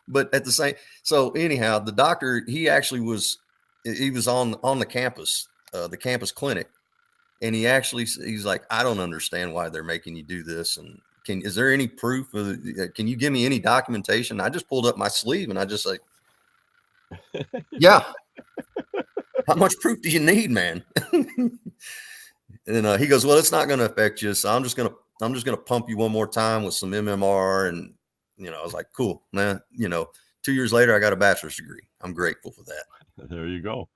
But at the same, so anyhow, the doctor, he was on the campus clinic. And he's like, I don't understand why they're making you do this. And is there any proof can you give me any documentation? I just pulled up my sleeve and I just like, yeah. How much proof do you need, man? And he goes, well, it's not going to affect you. So I'm just going to pump you one more time with some MMR. And, I was like, cool, man. 2 years later, I got a bachelor's degree. I'm grateful for that. There you go.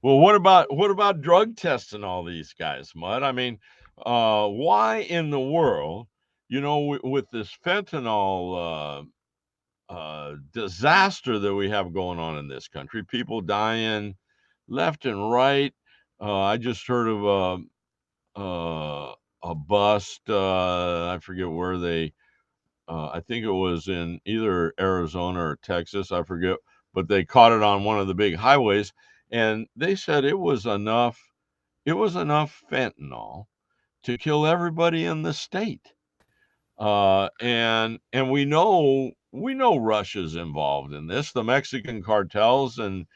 Well, what about drug tests and all these guys, Mud? I mean, why in the world, with this fentanyl disaster that we have going on in this country, people dying left and right. I just heard of a bust. I forget where I think it was in either Arizona or Texas. I forget, but they caught it on one of the big highways, and they said it was enough. It was enough fentanyl to kill everybody in the state. And we know Russia's involved in this. The Mexican cartels and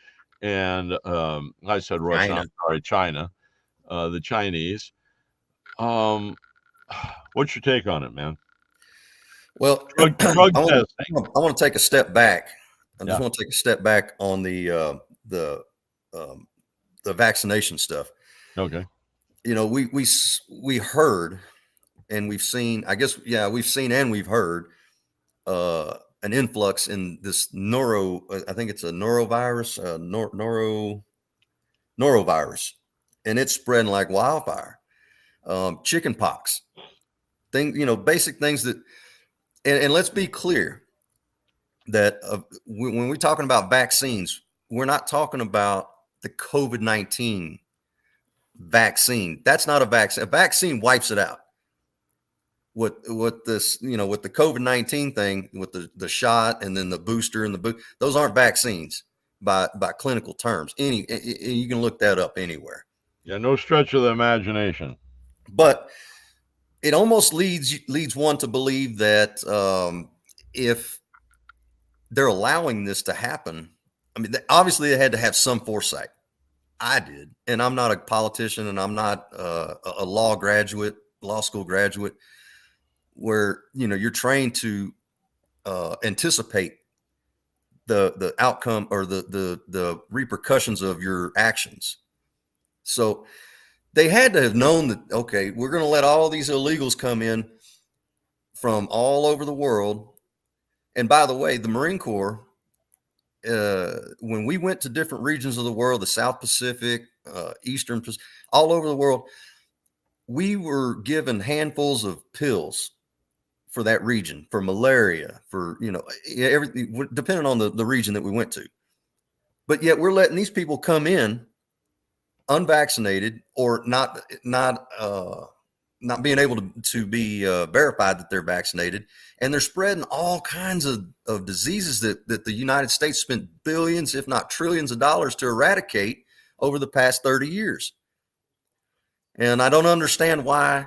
I said Russia. China. I'm sorry, China. The Chinese. What's your take on it, man? Well, Drug I testing. want to take a step back. I just Yeah. want to take a step back on the vaccination stuff. Okay. We heard and we've seen. I guess we've seen and we've heard an influx in this I think it's a norovirus, norovirus, and it's spreading like wildfire. Chicken pox, basic things that, and let's be clear that when we're talking about vaccines, we're not talking about the COVID-19 vaccine. That's not a vaccine. A vaccine wipes it out. What this, with the COVID-19 thing, with the shot and then the booster and those aren't vaccines by clinical terms. You can look that up anywhere. Yeah, no stretch of the imagination. But it almost leads one to believe that if they're allowing this to happen, I mean, obviously they had to have some foresight. I did, and I'm not a politician, and I'm not a law school graduate, where you're trained to anticipate the outcome or the repercussions of your actions. So they had to have known that, okay, we're going to let all these illegals come in from all over the world. And by the way, the Marine Corps, when we went to different regions of the world, the South Pacific, Eastern, all over the world, we were given handfuls of pills for that region, for malaria, for, everything, depending on the region that we went to. But yet we're letting these people come in unvaccinated or not being able to be verified that they're vaccinated, and they're spreading all kinds of diseases that the United States spent billions, if not trillions of dollars to eradicate over the past 30 years. And I don't understand why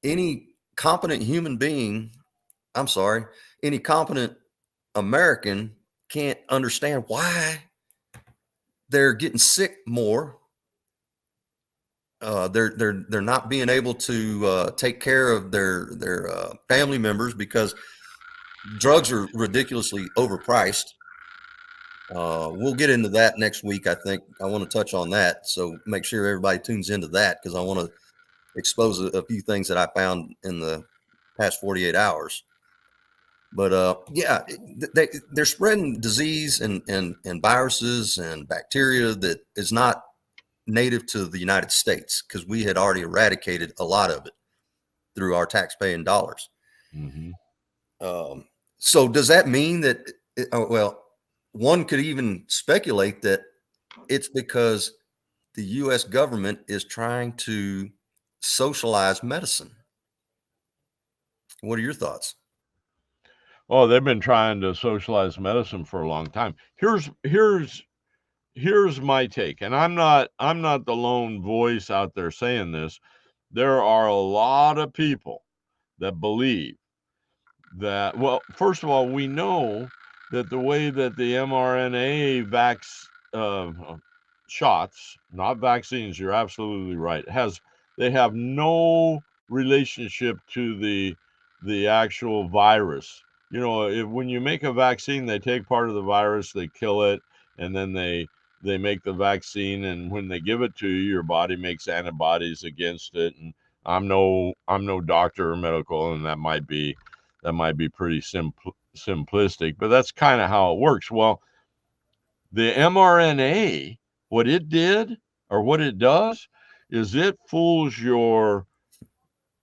any competent human being, any competent American can't understand why they're getting sick more. They're not being able to take care of their family members because drugs are ridiculously overpriced. We'll get into that next week. I think I want to touch on that, so make sure everybody tunes into that because I want to expose a few things that I found in the past 48 hours. But they're spreading disease and viruses and bacteria that is not native to the United States because we had already eradicated a lot of it through our tax-paying dollars. Mm-hmm. So does that mean that, one could even speculate that it's because the U.S. government is trying to socialize medicine? What are your thoughts? Oh, they've been trying to socialize medicine for a long time. Here's my take, and I'm not the lone voice out there saying this. there are a lot of people that believe that, well, first of all, we know that the way that the mRNA shots, not vaccines, you're absolutely right, they have no relationship to the actual virus. When you make a vaccine, they take part of the virus, they kill it, and then they make the vaccine, and when they give it to you, your body makes antibodies against it. And I'm no doctor or medical, and that might be pretty simplistic, but that's kind of how it works. Well, the mRNA, what it did or what it does is it fools your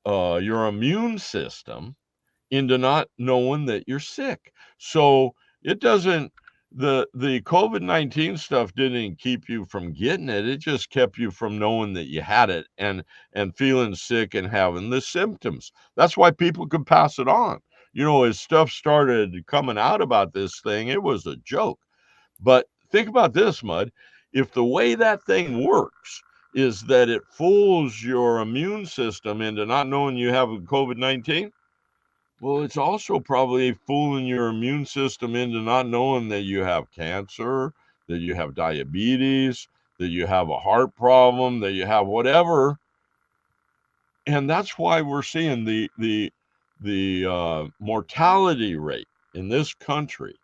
immune system into not knowing that you're sick. So it doesn't the COVID-19 stuff didn't keep you from getting it. It just kept you from knowing that you had it and feeling sick and having the symptoms. That's why people could pass it on. As stuff started coming out about this thing, it was a joke. But think about this, Mud. If the way that thing works is that it fools your immune system into not knowing you have COVID-19, well, it's also probably fooling your immune system into not knowing that you have cancer, that you have diabetes, that you have a heart problem, that you have whatever. And that's why we're seeing the mortality rate in this country,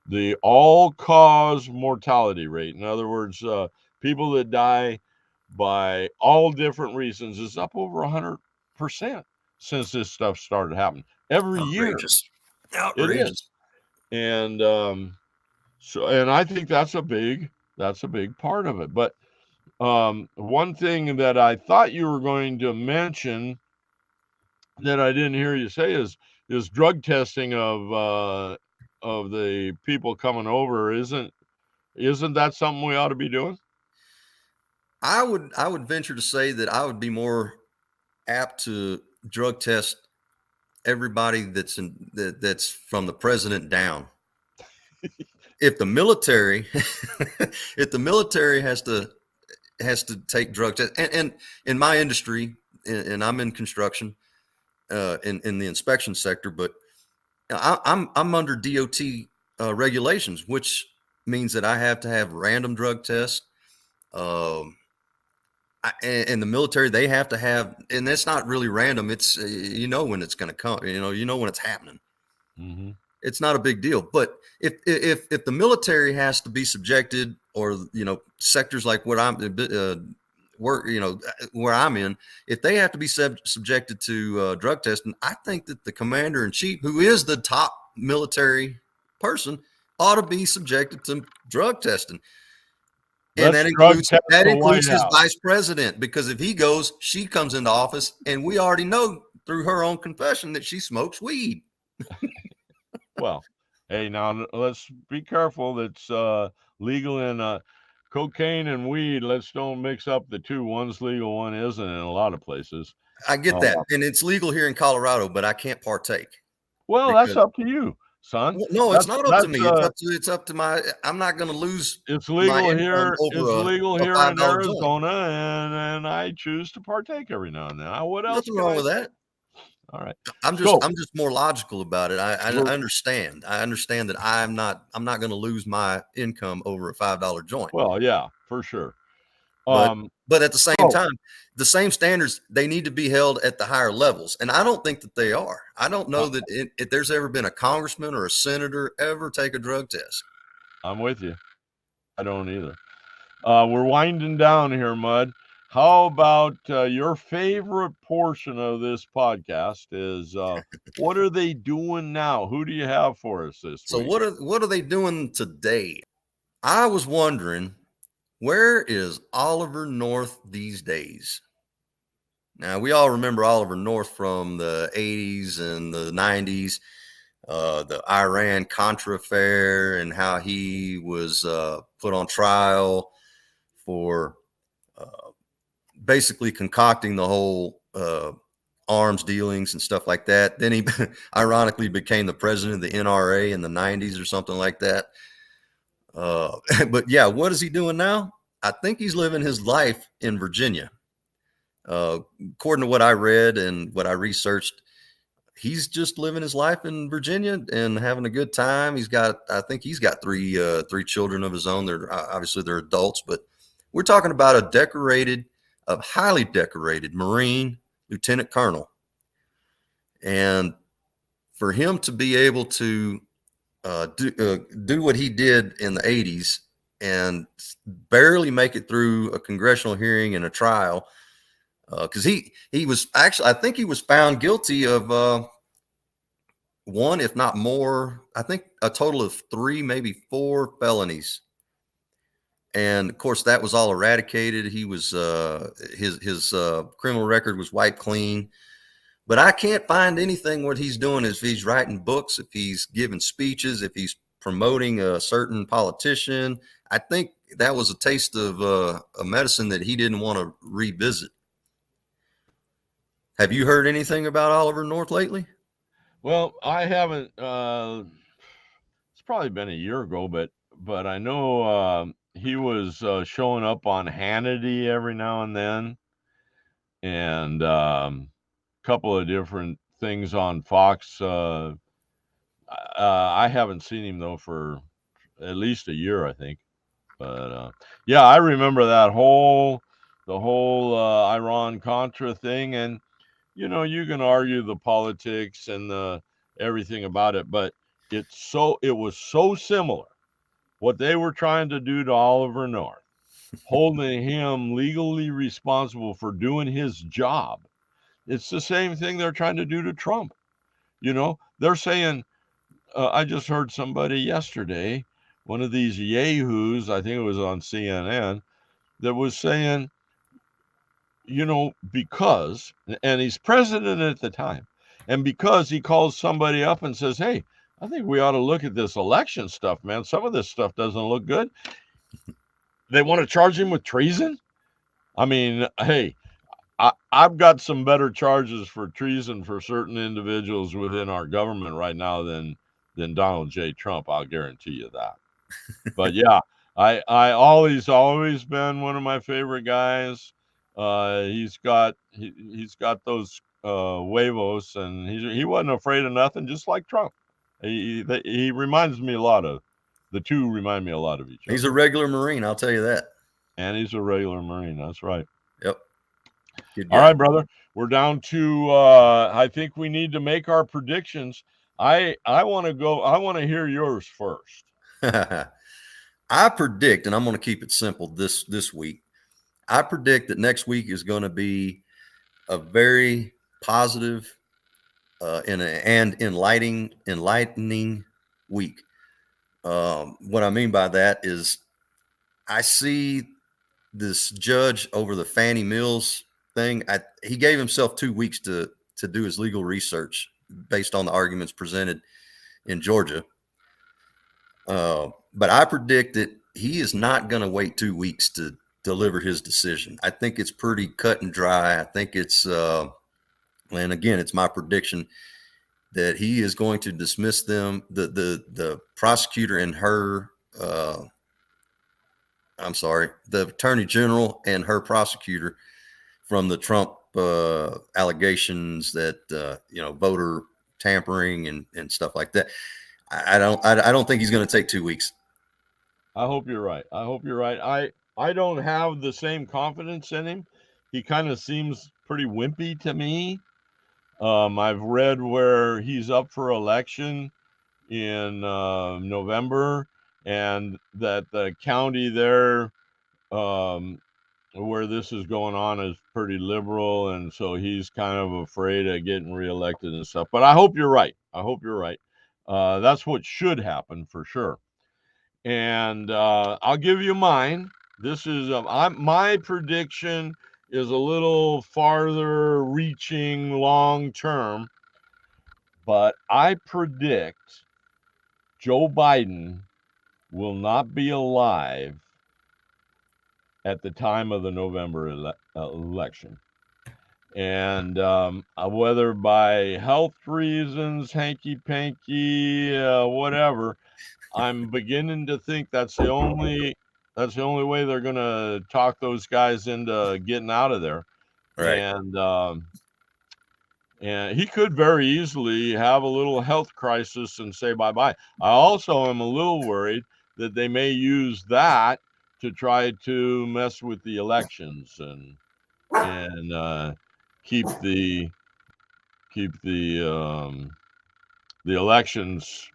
the all-cause mortality rate. In other words, people that die by all different reasons is up over 100% since this stuff started happening every year. Outrageous. It is. And and I think that's a big part of it. But one thing that I thought you were going to mention that I didn't hear you say is drug testing of the people coming over. Isn't that something we ought to be doing? I would venture to say that I would be more apt to drug test everybody that's from the president down. If the military has to take drug tests, and in my industry, and I'm in construction, in the inspection sector, but I'm under DOT regulations, which means that I have to have random drug tests. And the military, they have to have, and it's not really random. It's when it's going to come. When it's happening. Mm-hmm. It's not a big deal. But if the military has to be subjected, or sectors like what I'm where I'm in, if they have to be subjected to drug testing, I think that the commander in chief, who is the top military person, ought to be subjected to drug testing. And that includes his vice president, because if he goes, she comes into office, and we already know through her own confession that she smokes weed. Well, hey, now let's be careful. That's legal in cocaine and weed. Let's don't mix up the two. One's legal, one isn't in a lot of places. I get that. And it's legal here in Colorado, but I can't partake. Well, that's up to you, son. No, it's not up to me. It's up to my. I'm not going to lose. It's legal here. It's legal here in Arizona, and I choose to partake every now and then. What else? Nothing wrong with that. All right. I'm just more logical about it. I understand. I understand that I'm not going to lose my income over a $5 joint. Well, yeah, for sure. But at the same time, the same standards, they need to be held at the higher levels. And I don't think that they are. I don't know that if there's ever been a congressman or a senator ever take a drug test. I'm with you. I don't either. We're winding down here, Mud. How about your favorite portion of this podcast is what are they doing now? Who do you have for us this week? So what are they doing today? I was wondering, where is Oliver North these days? Now, we all remember Oliver North from the 80s and the 90s, the Iran-Contra affair, and how he was put on trial for basically concocting the whole arms dealings and stuff like that. Then he ironically became the president of the NRA in the 90s or something like that. But yeah, what is he doing now? I think he's living his life in Virginia. According to what I read and what I researched, he's just living his life in Virginia and having a good time. I think he's got three children of his own. They're obviously they're adults, but we're talking about a highly decorated Marine lieutenant colonel, and for him to be able to do what he did in the '80s and barely make it through a congressional hearing and a trial, because he was actually, I think he was found guilty of one, if not more, I think a total of three, maybe four felonies. And of course, that was all eradicated. He was his criminal record was wiped clean. But I can't find anything what he's doing. If he's writing books, if he's giving speeches, if he's promoting a certain politician. I think that was a taste of a medicine that he didn't want to revisit. Have you heard anything about Oliver North lately? Well, I haven't. It's probably been a year ago, but I know he was showing up on Hannity every now and then, and couple of different things on Fox. I haven't seen him though for at least a year, I think. But yeah, I remember the whole Iran Contra thing, and you can argue the politics and the everything about it, but it was so similar what they were trying to do to Oliver North, holding him legally responsible for doing his job. It's the same thing they're trying to do to Trump. They're saying, I just heard somebody yesterday, one of these yahoos, I think it was on CNN, that was saying, because, and he's president at the time, and because he calls somebody up and says, hey, I think we ought to look at this election stuff, man. Some of this stuff doesn't look good. They want to charge him with treason. I mean, hey, I've got some better charges for treason for certain individuals within our government right now than Donald J. Trump. I'll guarantee you that. But yeah, I always been one of my favorite guys. He's got those huevos, and he wasn't afraid of nothing, just like Trump. He reminds me a lot of the two remind me a lot of each other. He's a regular Marine, I'll tell you that. And he's a regular Marine. That's right. Yep. All right, brother. We're down to I think we need to make our predictions. I want to hear yours first. I predict, and I'm going to keep it simple this week. I predict that next week is going to be a very positive and enlightening week. What I mean by that is I see this judge over the Fannie Mills thing. He gave himself 2 weeks to do his legal research based on the arguments presented in Georgia. But I predict that he is not going to wait 2 weeks to deliver his decision. I think it's pretty cut and dry. I think it's, and again, it's my prediction that he is going to dismiss them, the prosecutor and her, the attorney general and her prosecutor from the Trump allegations that, voter tampering and stuff like that. I don't think he's going to take 2 weeks. I hope you're right. I don't have the same confidence in him. He kind of seems pretty wimpy to me. I've read where he's up for election in November, and that the county there where this is going on is pretty liberal, and so he's kind of afraid of getting reelected and stuff. But I hope you're right. That's what should happen for sure. And I'll give you mine. This is my prediction is a little farther reaching long term, but I predict Joe Biden will not be alive at the time of the November election. And whether by health reasons, hanky panky, whatever, I'm beginning to think that's the only way they're going to talk those guys into getting out of there. Right. And he could very easily have a little health crisis and say bye-bye. I also am a little worried that they may use that to try to mess with the elections and keep the elections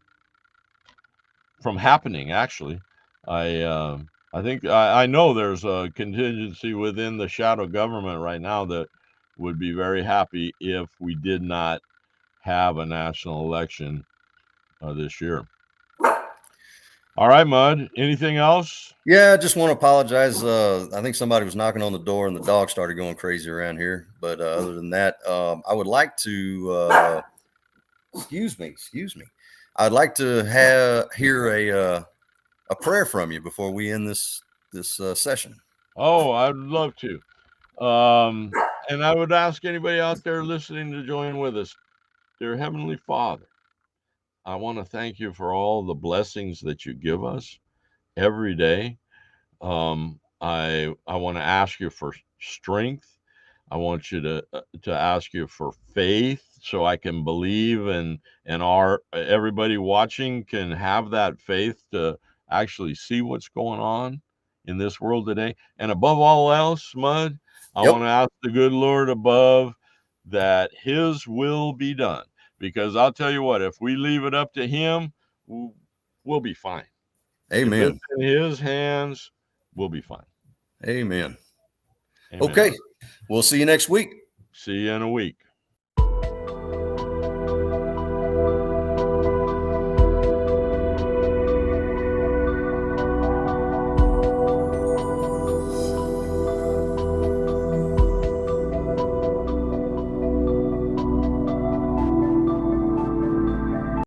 from happening. Actually, I think I know there's a contingency within the shadow government right now that would be very happy if we did not have a national election this year. All right, Mud. Anything else? Yeah, I just want to apologize. I think somebody was knocking on the door and the dog started going crazy around here. But other than that, I would like to excuse me. I'd like to hear a prayer from you before we end this session. Oh, I'd love to. And I would ask anybody out there listening to join with us. Dear Heavenly Father, I want to thank you for all the blessings that you give us every day. I want to ask you for strength. I want you to ask you for faith so I can believe and our everybody watching can have that faith to actually see what's going on in this world today. And above all else, Mud, I Yep. want to ask the good Lord above that his will be done. Because I'll tell you what, if we leave it up to him, we'll be fine. If Amen. it's in his hands, we'll be fine. Amen. Amen. Okay. We'll see you next week. See you in a week.